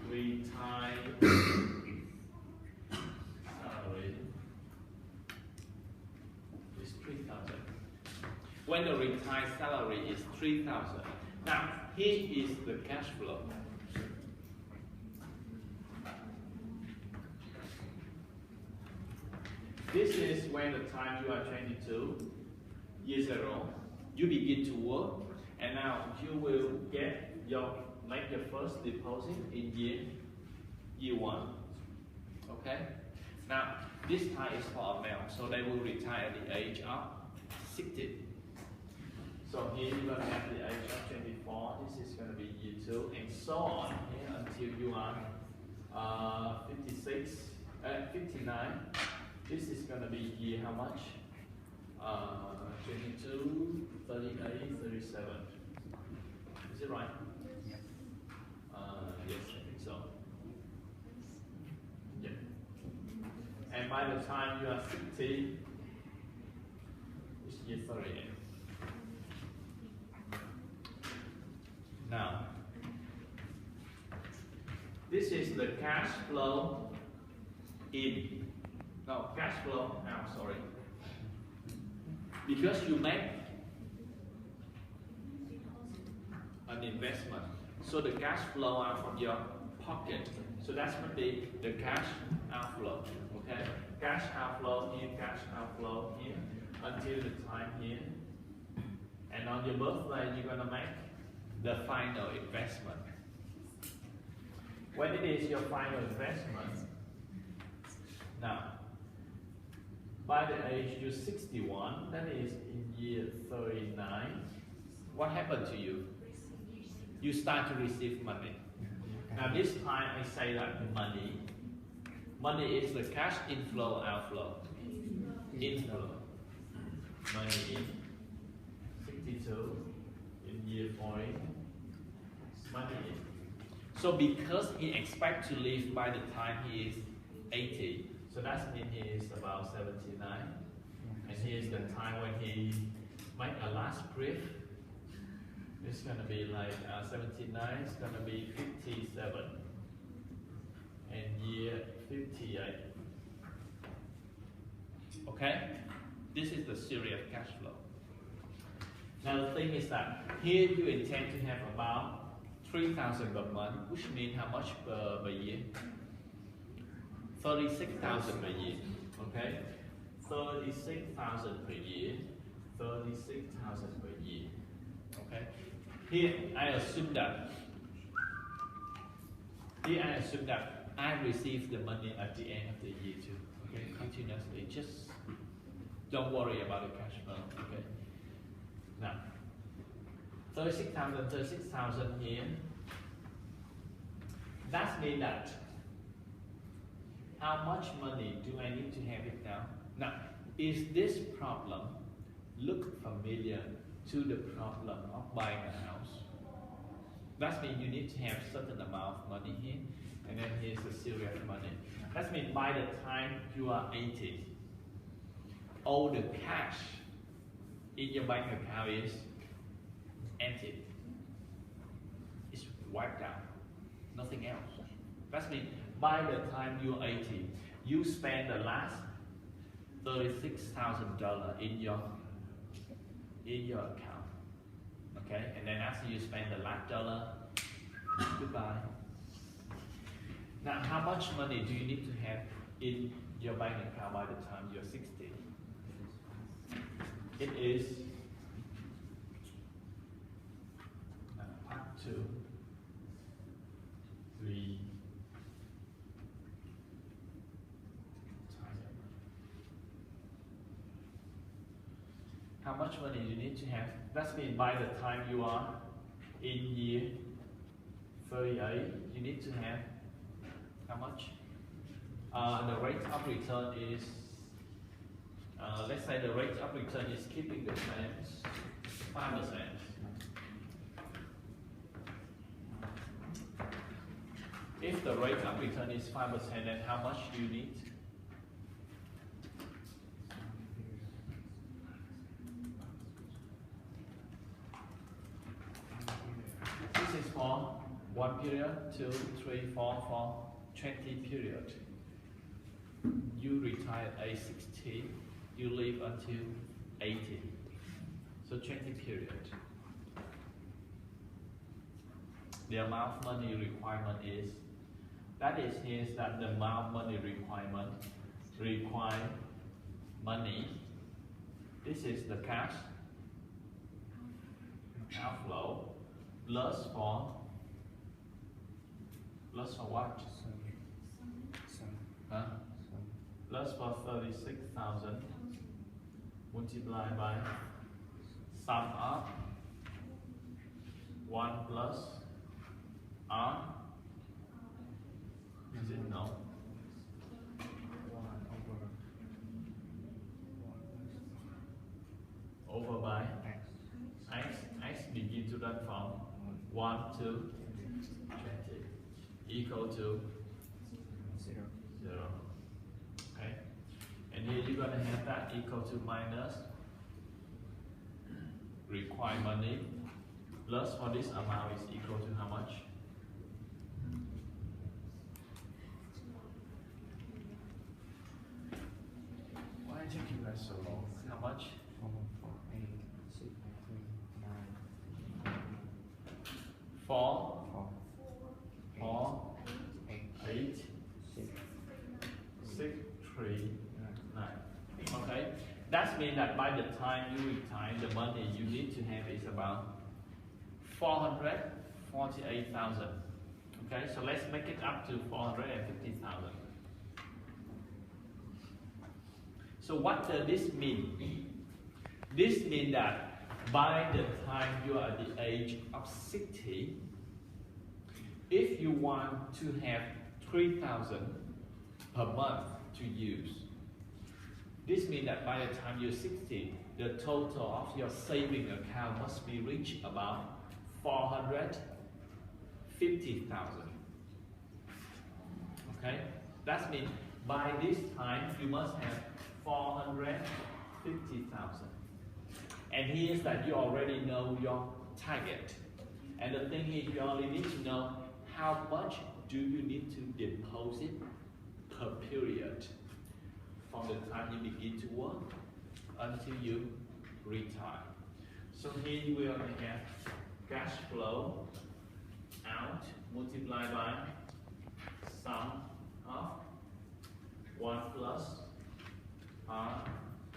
Retire salary is 3,000. When the retired salary is 3,000. Now, here is the cash flow. This is when the time you are 22 years old, you begin to work, and now you will make your first deposit in year 1. Okay? Now, this time is for a male, so they will retire at the age of 60. So here you're going to have the age of 24, this is going to be year 2, and so on here until you are 59. This is going to be year how much? 22, 38, 37. Is it right? Yes. Yes, I think so. Yeah. And by the time you are 60, it's year 38. Now, this is the cash flow in. No, cash flow out, sorry. Because you make an investment, so the cash flow out from your pocket. So that's going to be the cash outflow. Okay, cash outflow here, cash outflow here, until the time here. And on your birthday, you're going to make the final investment. When it is your final investment, now, by the age you're 61, that is in year 39, what happened to you? You start to receive money. Now this time I say that money is the cash inflow, outflow. Inflow. Money in 62, in year 40, money in. So because he expects to live by the time he is 80, so that means he is about 79, and here's the time when he make a last breath. It's going to be like 79, it's going to be 57, and year 58. Okay? This is the series of cash flow. Now the thing is that here you intend to have about 3,000 per month, which means how much per year? 36,000 per year. Okay? 36,000 per year. 36,000 per year. Okay? Here I assume that I receive the money at the end of the year too. Okay? Continuously. Just don't worry about the cash flow. Okay? Now 36,000 here. That means that how much money do I need to have it now? Now, is this problem look familiar to the problem of buying a house? That means you need to have certain amount of money here, and then here's a series of money. That means by the time you are 80, all the cash in your bank account is empty. It's wiped out. Nothing else. That means by the time you're 80, you spend the last $36,000 in your account. Okay? And then after you spend the last dollar, goodbye. Now, how much money do you need to have in your bank account by the time you're 60? It is part 2, 3. How much money you need to have? That means by the time you are in year 38, you need to have how much? The rate of return is, let's say the rate of return is keeping the same, 5%. If the rate of return is 5%, then how much do you need? This is for 1 period, 2, 3, 4, for 20 period. You retire at age 60, you live until 80. So 20 period. The amount of money requirement is, that is that the amount of money requirement require money. This is the cash outflow plus for what? Huh? Plus for 36,000 multiplied by sum up 1 plus R. Is it no? 1 over by x begin to run from 1 to 20 equal to 0. Okay, and here you're gonna have that equal to minus required money plus for this amount is equal to how much? Why did you keep that so long? How much? 4, 8, 6, 3, 9. Okay, that means that by the time you retire, the money you need to have is about 448,000. Okay, so let's make it up to 450,000. So what does this mean? This means that by the time you are at the age of 60, if you want to have 3,000 per month to use, this means that by the time you're 60, the total of your saving account must be reached about 450,000. Okay, that means by this time you must have 450,000. And here's that you already know your target. And the thing is, you only need to know how much do you need to deposit per period from the time you begin to work until you retire. So here we will have cash flow out multiplied by sum of 1 plus R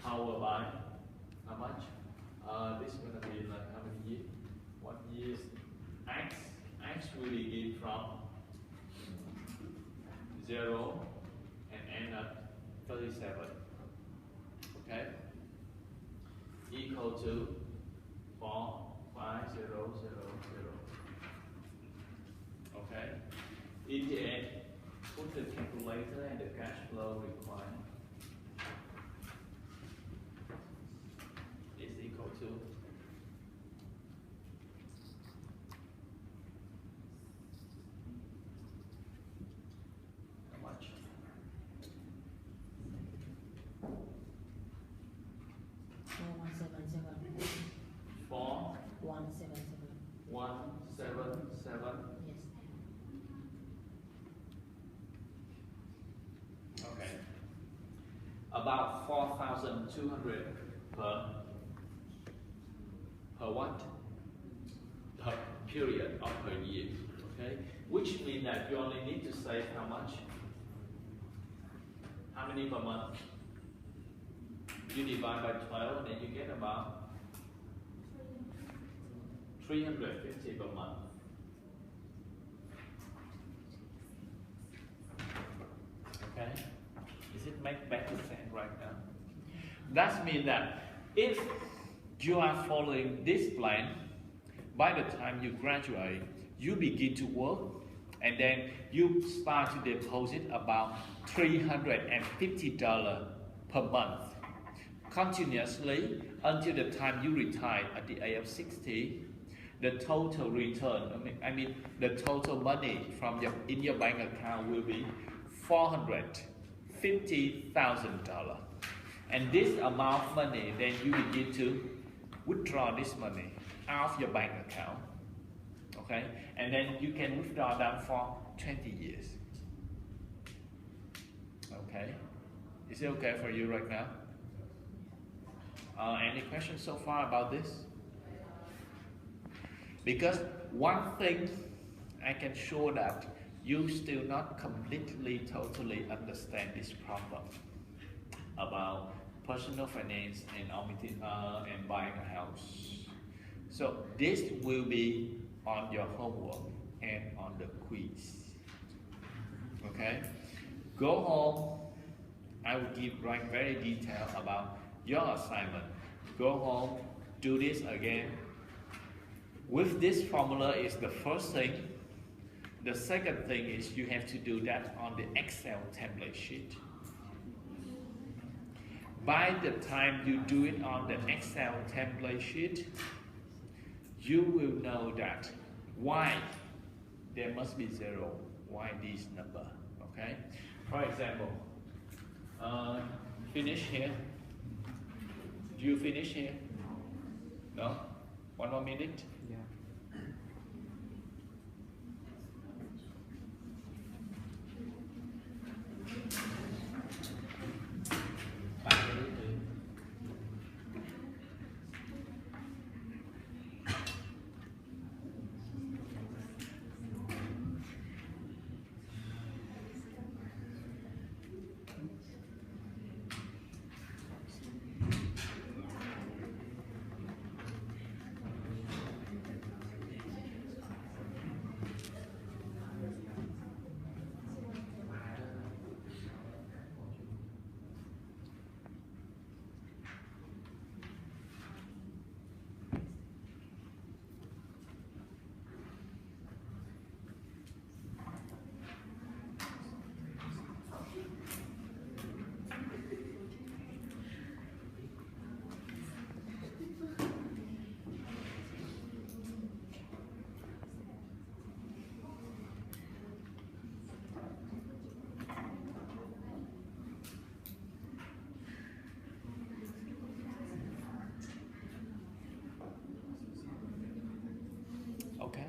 power by how much? This is going to be like how many years? 1 year x. X will begin from 0 and end at 37. Okay? Equal to 45000. Okay? In the end, put the calculator and the cash flow required is equal to how much? 4177. Yes. Okay. About 4,200 per what? Per period or per year. Okay? Which means that you only need to save how much? How many per month? You divide by 12 and then you get about 350 per month. Okay? Does it make better sense right now? That means that if you are following this plan, by the time you graduate, you begin to work, and then you start to deposit about $350 per month continuously until the time you retire at the age of 60. the total return, I mean the total money from in your bank account will be $450,000. And this amount of money, then you begin to withdraw this money out of your bank account. Okay? And then you can withdraw that for 20 years. Okay? Is it okay for you right now? Any questions so far about this? Because one thing I can show that you still not completely, totally understand this problem about personal finance and buying a house. So this will be on your homework and on the quiz. Okay? Go home. I will write very detailed about your assignment. Go home, do this again. With this formula is the first thing. The second thing is you have to do that on the Excel template sheet. By the time you do it on the Excel template sheet, you will know that why there must be zero, why this number, okay? For example, finish here. Do you finish here? No? One more minute? Yeah. Okay.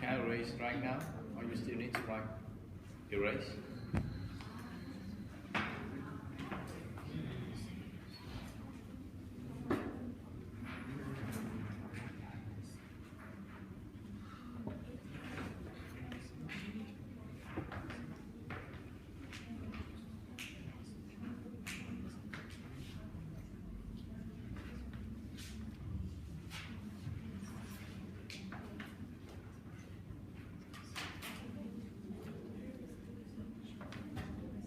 Can I erase right now? Or you still need to write? Erase?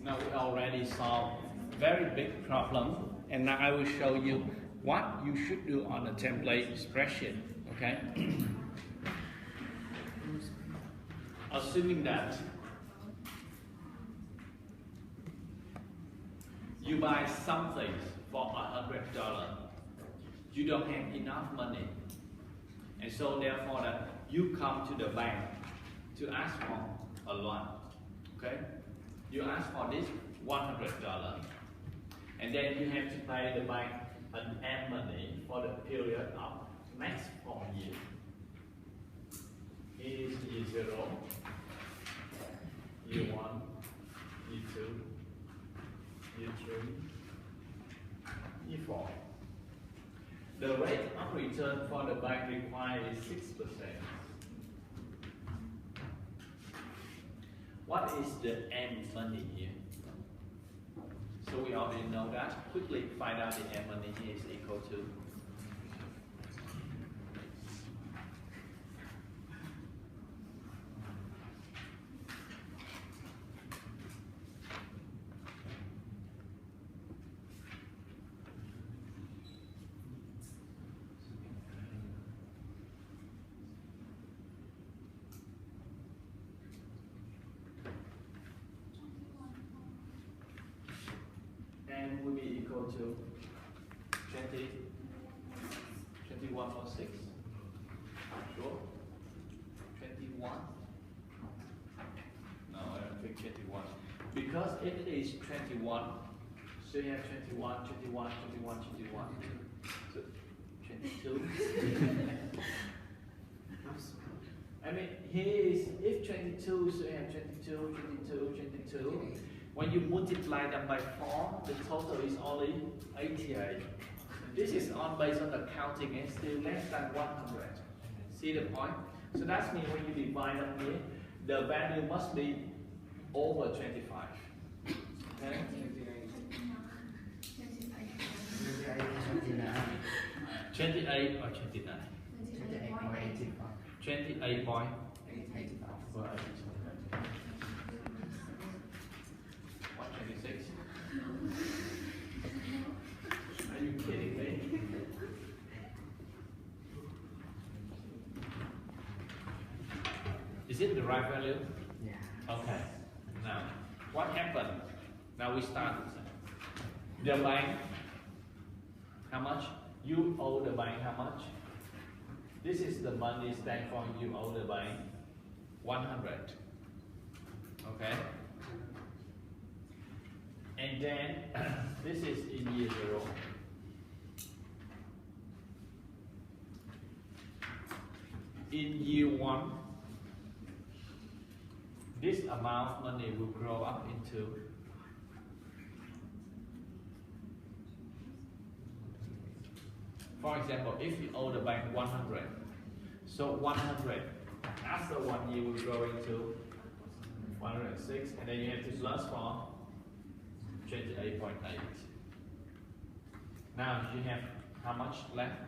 Now we already solved very big problem, and now I will show you what you should do on a template spreadsheet, okay? Assuming that you buy something for $100, you don't have enough money, and so therefore that you come to the bank to ask for a loan, okay? You ask for this $100, and then you have to pay the bank an end money for the period of next 4 years. It is year 0, year 1, year 2, year 3, year 4. The rate of return for the bank required is 6%. What is the end money here? So we already know that. Quickly find out the end money here is equal to will be equal to 20 21.6. Sure. 21. No, I don't think 21. Because it is 21, so you have 21, 21, 21, 21. So 22. I mean, here is if 22, so you have 22, 22, 22. When you multiply them by 4, the total is only 88. This is on based on the counting, it's still less than 100. See the point? So that means when you divide them here, the value must be over 25. Okay? 28 or 29? 28 point. What, 26? Are you kidding me? Is it the right value? Yeah. Okay. Now, what happened? Now we start. The bank, how much? You owe the bank how much? This is the money stand for you owe the bank 100. Okay? And then this is in year 0. In year 1, this amount of money will grow up into for example, if you owe the bank 100, so 100 after 1 year will grow into 106, and then you have to plus for 28.8. Now you have how much left?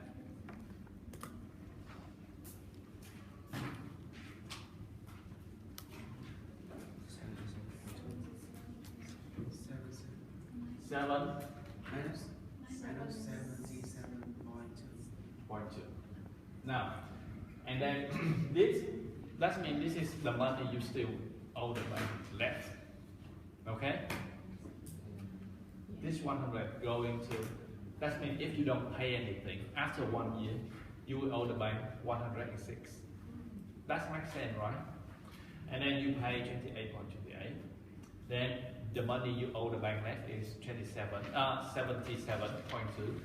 Seven. Minus 77.2. Now, and then that means this is the money you still owe the bank left. Okay? This 100 going to, that means if you don't pay anything, after 1 year, you will owe the bank 106. That makes sense, right? And then you pay 28.28. Then the money you owe the bank left is 77.2.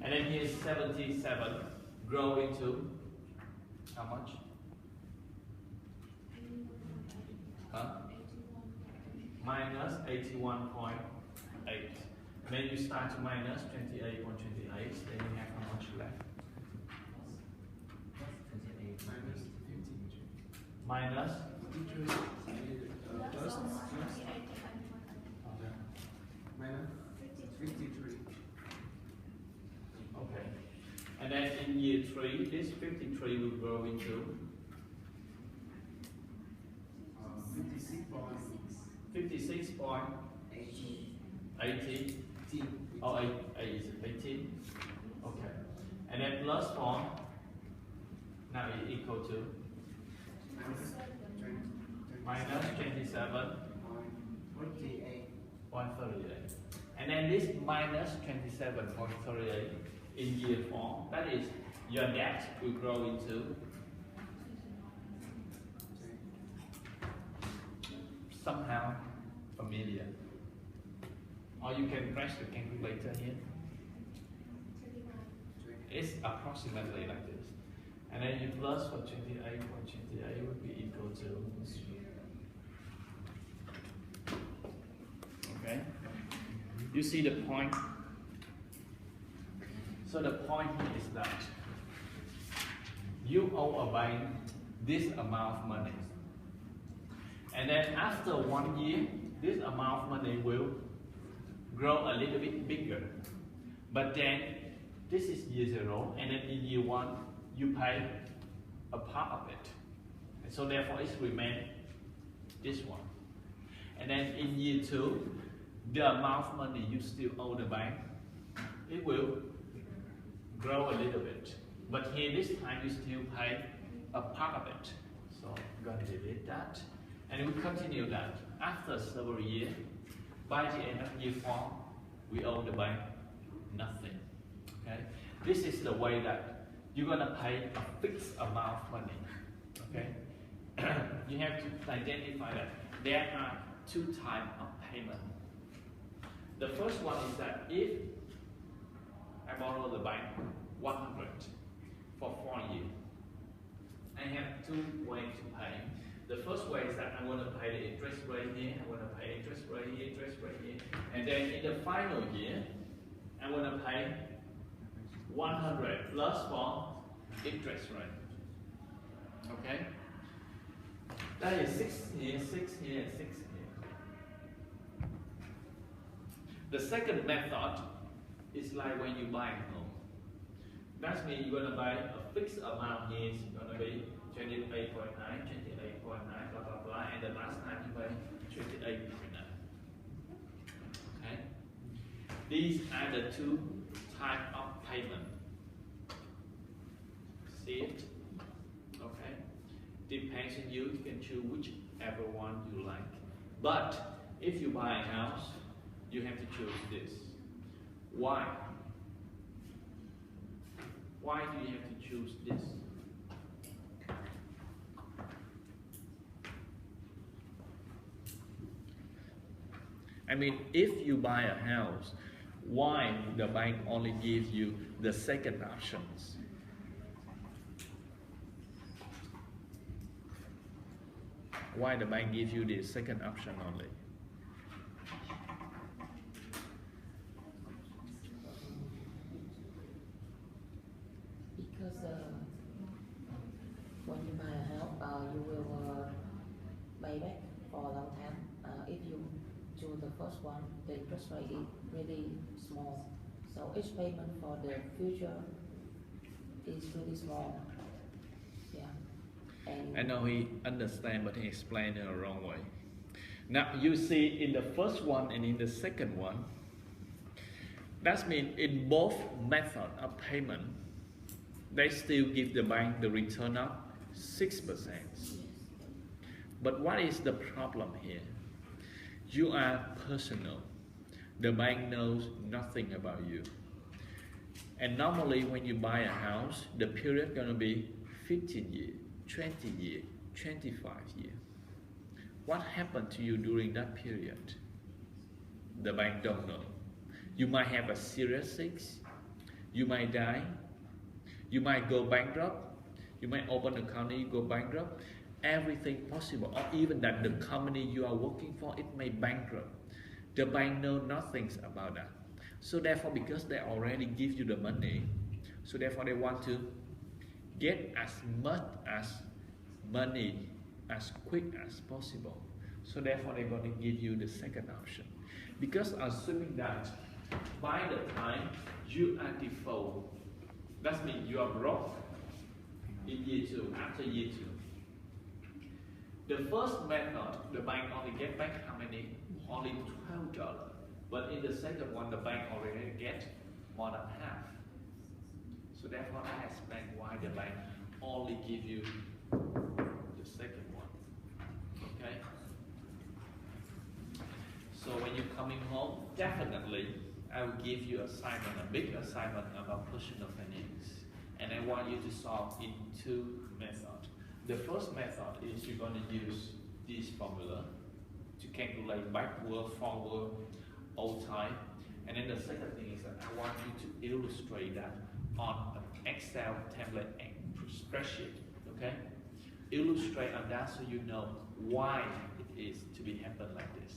And then here's 77 grow into how much? Huh? Minus 81.8. Then you start to minus 28.28. Then you have how much left? Minus Minus 53. Okay. And then in year 3, this 53 will grow into 56.80. Oh, 18. Okay. And then plus 4, now is equal to minus 27.38. And then this minus 27.38 in year 4, that is your debt will grow into somehow familiar. Or you can press the calculator here. It's approximately like this. And then you plus for 28.28 would be equal to, okay? You see the point? So the point here is that you owe a bank this amount of money. And then after 1 year, this amount of money will grow a little bit bigger. But then this is year 0, and then in year 1, you pay a part of it. And so therefore it remains this one. And then in year 2, the amount of money you still owe the bank, it will grow a little bit. But here this time you still pay a part of it. So I'm going to delete that. And we continue that. After several years, by the end of year 4, we owe the bank nothing. Okay? This is the way that you're gonna pay a fixed amount of money. Okay, you have to identify that there are two types of payment. The first one is that if I borrow the bank 100 for 4 years, I have two ways to pay. The first way is that I want to pay the interest rate here, I want to pay interest rate here, interest rate here, and then in the final year, I want to pay 100 plus for interest rate. Okay? That is 6 here, 6 here, and 6 here. The second method is like when you buy a home. That means you're going to buy a fixed amount here, it's going to be 28.9, 28.9, blah, blah, blah, and the last time you pay 28.9. Okay? These are the two types of payment. See it? Okay? Depends on you, you can choose whichever one you like. But if you buy a house, you have to choose this. Why? Why do you have to choose this? I mean, if you buy a house, why the bank only gives you the second options? Why the bank gives you the second option only? Because when you buy a house, you will pay back for a long time. If you choose the first one, the interest rate is really small. So each payment for the future is really small. Yeah. And I know he understands, but he explained it the wrong way. Now you see in the first one and in the second one, that means in both methods of payment, they still give the bank the return of 6%. But what is the problem here? You are personal. The bank knows nothing about you. And normally when you buy a house, the period is going to be 15 years, 20 years, 25 years. What happened to you during that period? The bank don't know. You might have a serious sickness, you might die, you might go bankrupt, you might open a company, go bankrupt, everything possible, or even that the company you are working for, it may bankrupt. The bank knows nothing about that. So therefore, because they already give you the money, so therefore they want to get as much as money as quick as possible. So therefore they're going to give you the second option. Because assuming that by the time you are default, that means you are broke in year 2, after year 2. The first method, the bank only get back how many? Only $12. But in the second one, the bank already get more than half. So therefore I explain why the bank only give you the second one. Okay? So when you're coming home, definitely I will give you assignment, a big assignment about personal finance. And I want you to solve in two methods. The first method is you're going to use this formula to calculate backward, forward, old time. And then the second thing is that I want you to illustrate that on an Excel template and spreadsheet. Okay? Illustrate on that so you know why it is to be happen like this.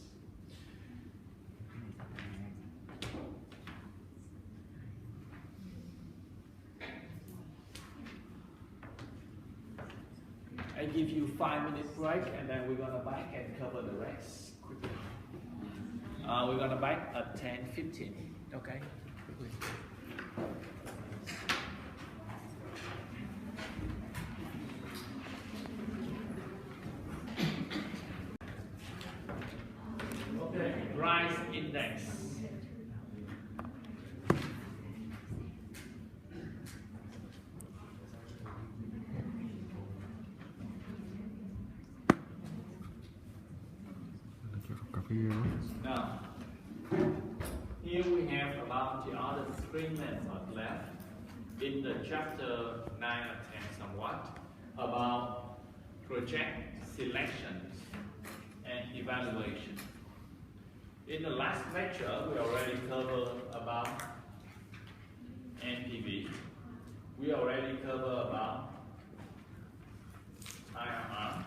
I give you 5-minute break and then we're gonna back and cover the rest quickly. We're gonna back at 10:15. Okay? Quickly. Okay, price index. Now, here we have about the other three methods left. in the chapter 9 or 10 somewhat about project selections and evaluation. In the last lecture, we already covered about NPV. We already covered about IRR.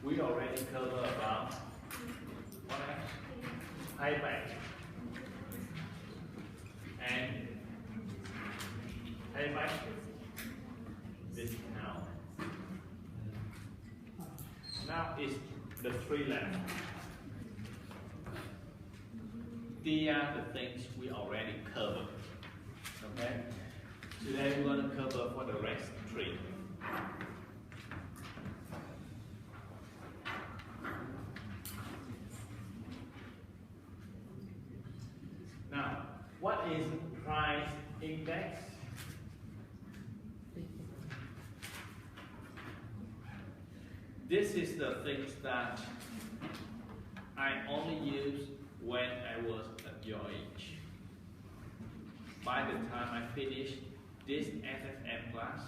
We already covered about what else? Payback. And payback discount. Now is the three left. These are the things we already covered. Okay? Today we're going to cover for the rest three. Now, what is price index? This is the things that I only use when I was at your age. By the time I finish this FFM class,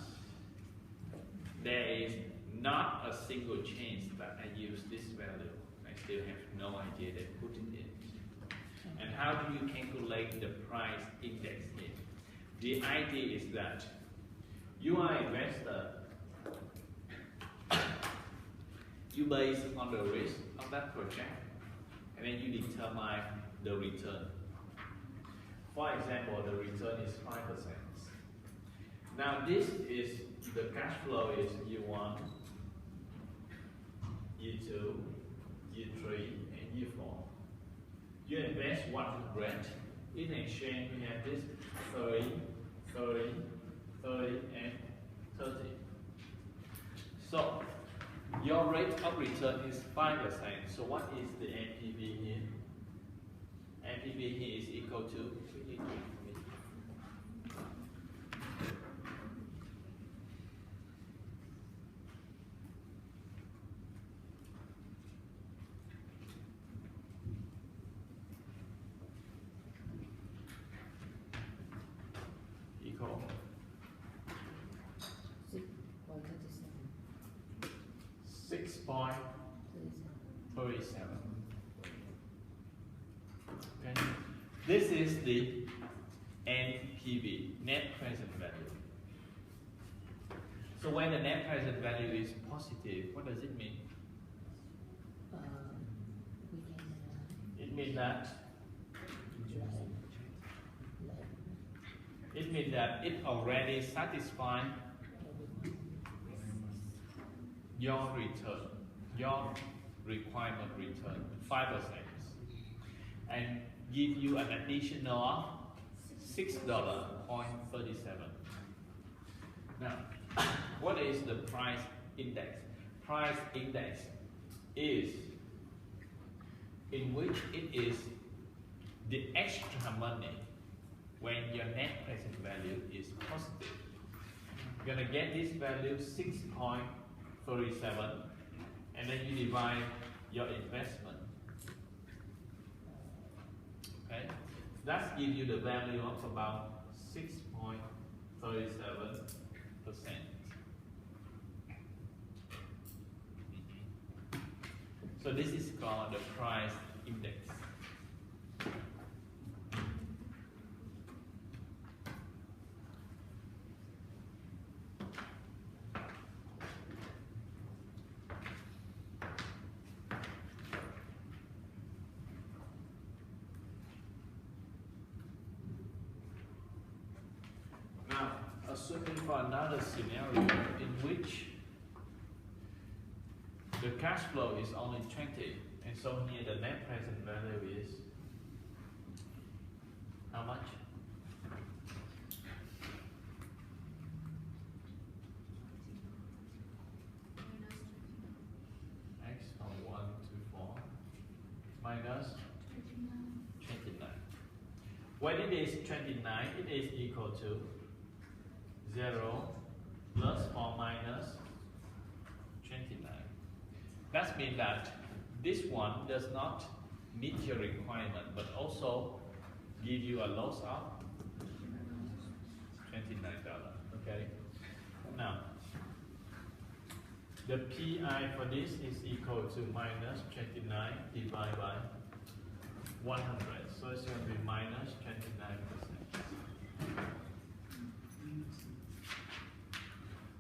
there is not a single chance that I use this value. I still have no idea they put it in. And how do you calculate the price index in? The idea is that you are an investor. You base on the risk of that project, and then you determine the return. For example, the return is 5%. Now this is the cash flow is year 1, year 2, year 3, and year 4. You invest 100. In exchange, we have this 30, 30, 30, and 30. So your rate of return is 5%. So what is the NPV here? NPV here is equal to equal 6.37. Okay. This is the NPV, net present value. So when the net present value is positive, what does it mean? It means that it already satisfies your return, your requirement return, 5%, and give you an additional $6.37. Now, what is the price index? Price index is in which it is the extra money when your net present value is positive. You're gonna get this value 6.37, and then you divide your investment. Okay, that gives you the value of about 6.37%. So this is called the price index. Now, assuming for another scenario in which the cash flow is only 20, and so here the net present value is how much? X from 1 to 4 minus 29. When it is 29, it is equal to 0 plus or minus 29. That means that this one does not meet your requirement, but also give you a loss of 29%. $29. Okay. Now, the PI for this is equal to minus 29 divided by 100. So it's going to be minus 29%.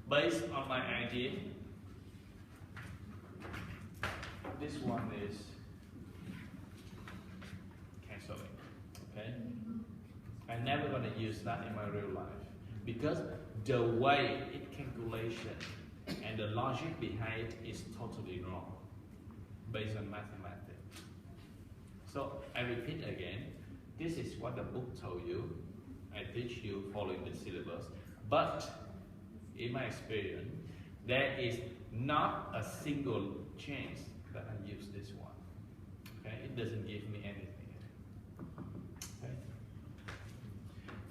Based on my idea, this one is cancelling. Okay? I'm never going to use that in my real life because the way it calculation and the logic behind it is totally wrong based on mathematics. So I repeat again, this is what the book told you. I teach you following the syllabus, but in my experience, there is not a single chance that I use this one. Okay, it doesn't give me anything. Okay.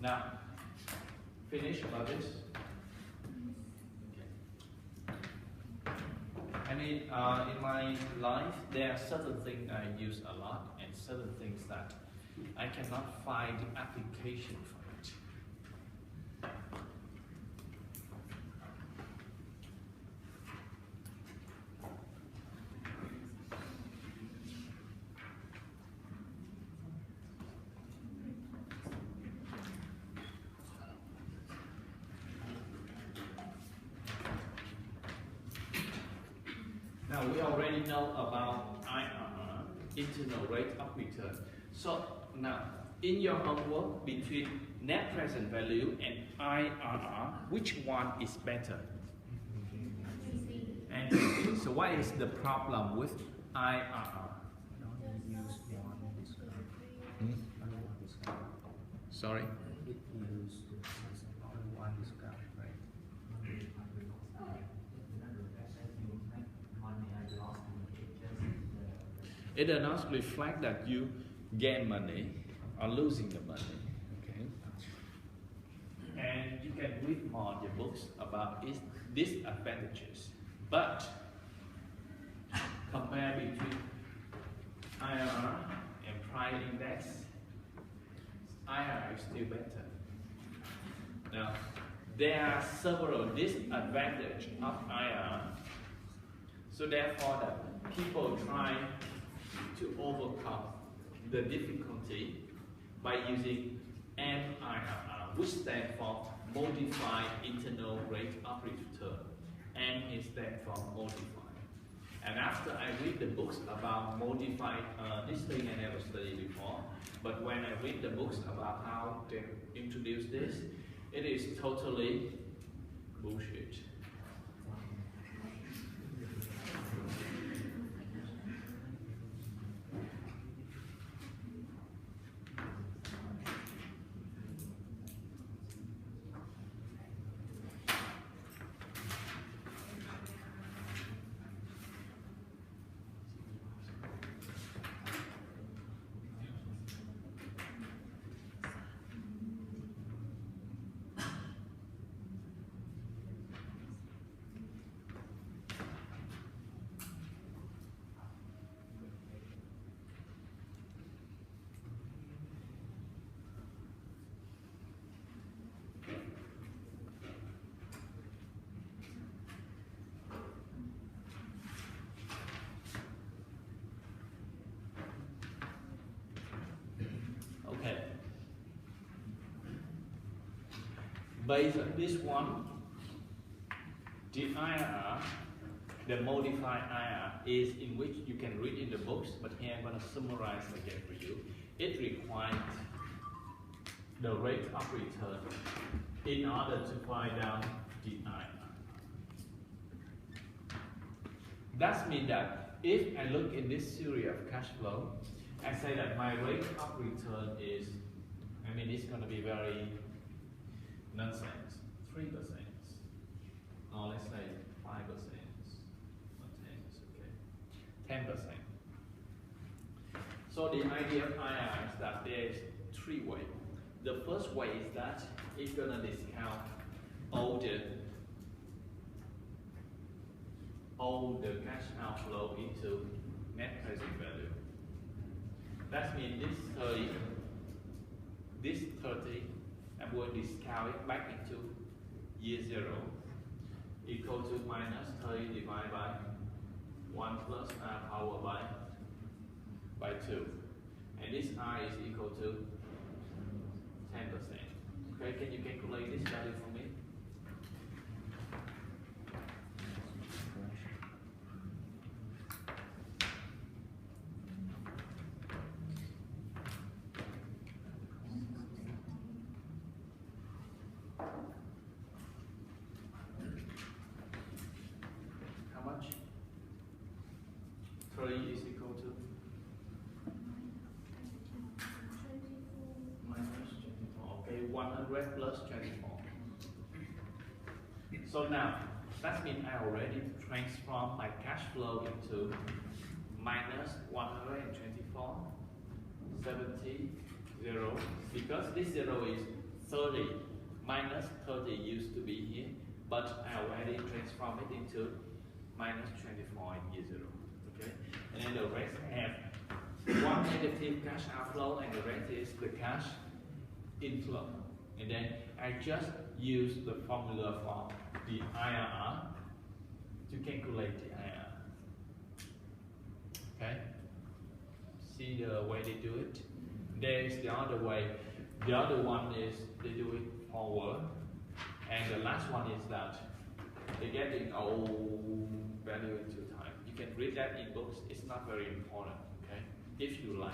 Now, finish about this. I mean, in my life, there are certain things I use a lot and certain things that I cannot find the application for it. Now we already know about IRR, internal rate of return. So now, in your homework between net present value and IRR, which one is better? And so what is the problem with IRR? Sorry? It does not reflect that you gain money or losing the money. Okay? And you can read more in the books about its disadvantages. But compare between IRR and price index, IRR is still better. Now, there are several disadvantages of IRR. So therefore, that people try to overcome the difficulty by using MIRR, which stands for Modified Internal Rate of Return. M is stand for modify. And after I read the books about modified, this thing I never studied before, but when I read the books about how they introduce this, it is totally bullshit. Based on this one, the IRR, the modified IRR, is in which you can read in the books, but here I'm going to summarize again for you. It requires the rate of return in order to find out the IRR. That means that if I look in this series of cash flow, I say that my rate of return is, it's going to be very nonsense, 3%, or let's say 5%, or 10 is okay, 10%. So the idea of IRR is that there is three ways. The first way is that it's going to discount all the cash outflow into net present value. That means this 30 I'm going to discount it back into year 0 equal to minus 30 divided by 1 plus r power by 2. And this r is equal to 10%. Okay, can you calculate this value for me? How much? 30 is equal to minus 24. Okay, 100 plus 24. So now, that means I already transformed my cash flow into minus 124, 70, 0, because this 0 is 30, minus 30 used to be here, but I already transformed it into minus 24 in year 0, okay? And then the rest have one negative cash outflow and the rest is the cash inflow. And then I just use the formula for the IRR to calculate the IRR. Okay? See the way they do it? There is the other way. The other one is they do it forward. And the last one is that they get the old value into time. You can read that in books. It's not very important, okay? If you like.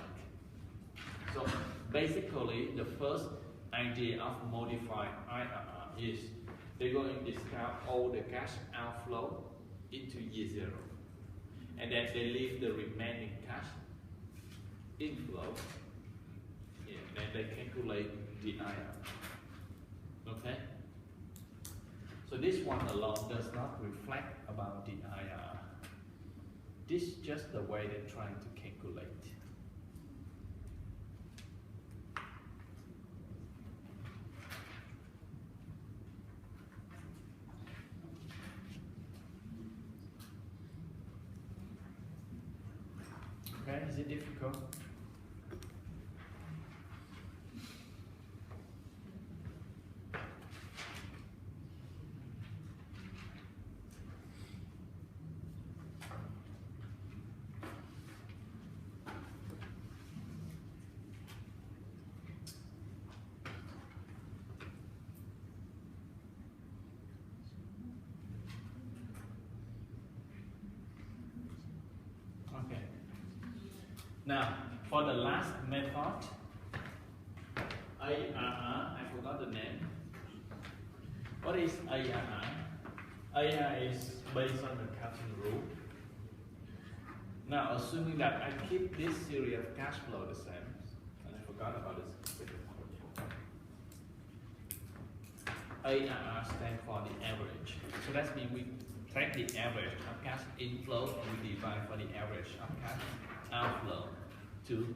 So basically, the first idea of modified IRR is they're going to discount all the cash outflow into year 0. And then they leave the remaining cash inflow. Yeah, then they calculate the IRR. Okay? So this one alone does not reflect about the IRR. This is just the way they're trying to calculate. Okay, is it difficult? Okay. Now, for the last method, ARR, I forgot the name. What is ARR? ARR is based on the accounting rule. Now, assuming that I keep this series of cash flow the same, and I forgot about this. ARR stands for the average. So that means we take the average of cash inflow and we divide for the average of cash outflow to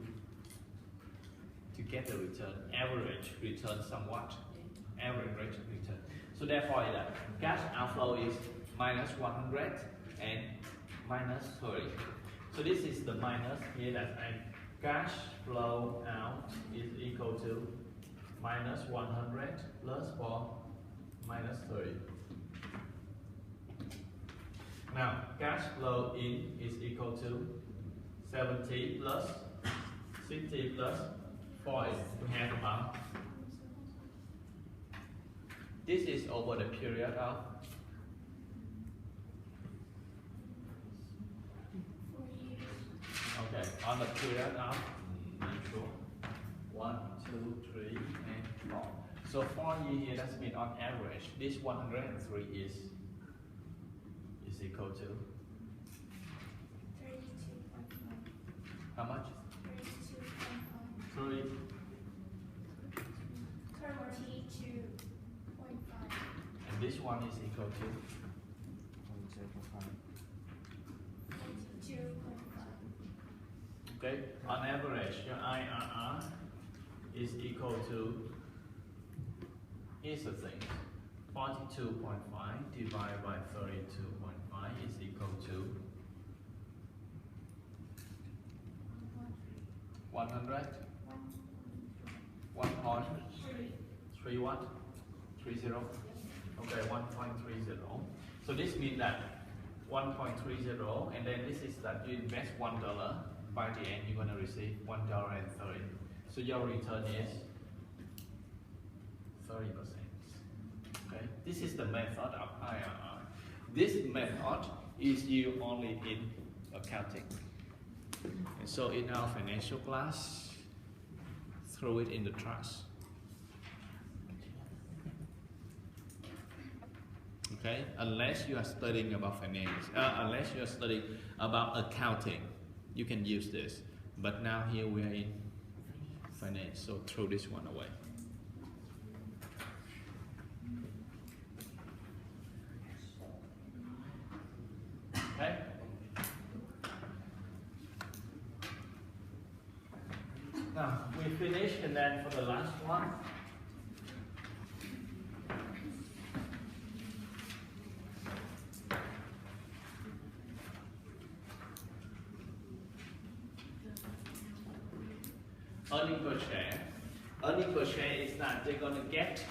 get the return. Average return somewhat. Average rate of return. So therefore, the cash outflow is minus 100 and minus 30. So this is the minus here that cash flow out is equal to minus 100 plus 4 minus 30. Now, cash flow in is equal to 70 plus 60 plus 40. We have about. This is over the period of 4 years. Okay, on the period of 1, 2, 3, and 4. So 4 years here, that means on average, this 103 is equal to 32.5. how much? 32.5. 30. 32.5. And this one is equal to 42.5. okay. On average, your IRR is equal to, here's the thing, 42.5 divided by 32.5 is equal to 100, 1.3. So you want 30? Okay, 1.30. So this means that 1.30, and then this is that you invest $1. By the end, you're gonna receive $1.30. So your return is 30%. Okay, this is the method of IRR. This method is used only in accounting. And so in our financial class, throw it in the trash. Okay, unless you are studying about finance, unless you are studying about accounting, you can use this. But now here we are in finance, so throw this one away. Okay. Now we finish, and then for the last one. Earning per share. Earning per share is that they're going to get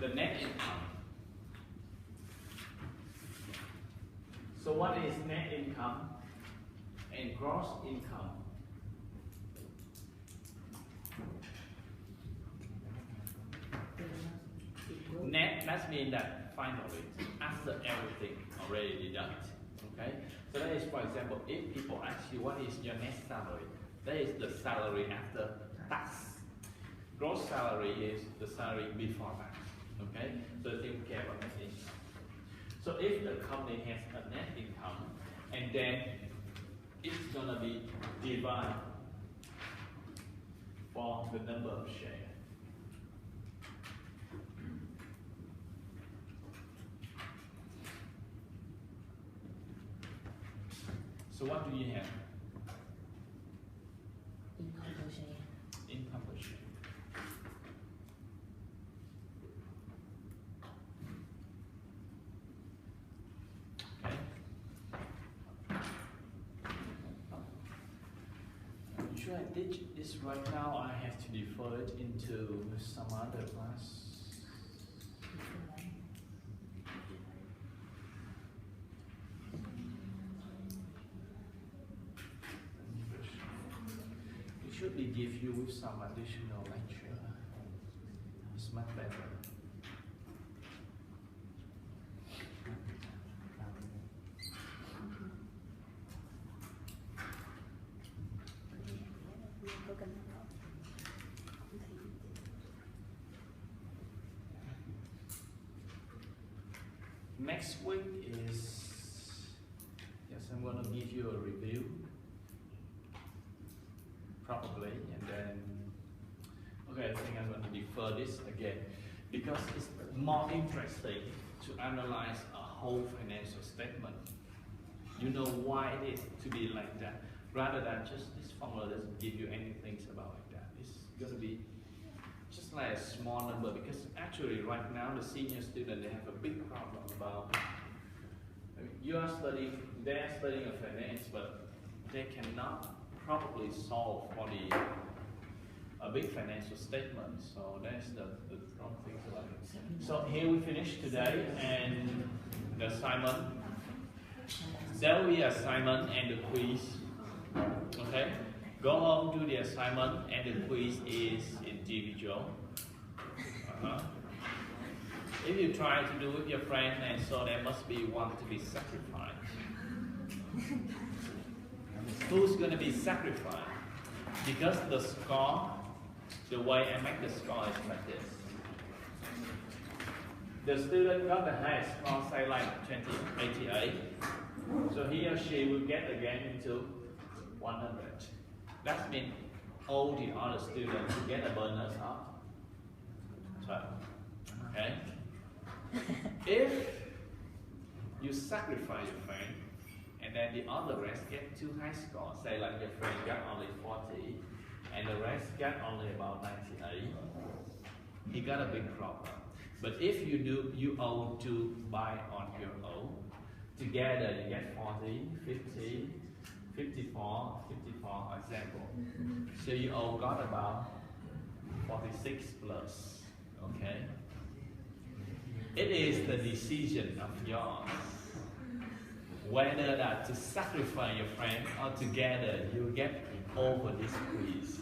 the net income. So what is net income and gross income? Net, that means that finally, after everything already deducted. Okay? So that is, for example, if people ask you what is your net salary, that is the salary after tax. Gross salary is the salary before tax. Okay? So think care about net income. So if the company has a net income, and then it's gonna be divided for the number of shares. So what do you have? Income per share. Income per share. Okay. I'm sure I did this right now. I have to defer it into some other class. Should be give you with some additional lecture. It's much better. Next week is, yes, I'm going to give you a review. Probably, and then, okay, I think I'm going to defer this again because it's more interesting to analyze a whole financial statement. You know why it is to be like that, rather than just this formula doesn't give you anything about like that. It's going to be just like a small number, because actually right now the senior student, they have a big problem about, I mean, you are studying, they are studying a finance, but they cannot probably solve for a big financial statement. So that's the wrong thing about it. So here we finish today, and the assignment. There will be assignment and the quiz. Okay, go home, do the assignment, and the quiz is individual. If you try to do with your friend, and so there must be one to be sacrificed. Who's going to be sacrificed? Because the score, the way I make the score is like this. The student got the highest score, say like 88. So he or she will get again into 100. That means all the other students will get a bonus of 12. Okay? If you sacrifice your friend, and then the other rest get too high score, say like your friend got only 40, and the rest got only about 98, he got a big problem. But if you owe to buy on your own, together you get 40, 50, 54, example. So you all got about 46 plus. Okay. It is the decision of yours whether that to sacrifice your friend or together you get over this quiz.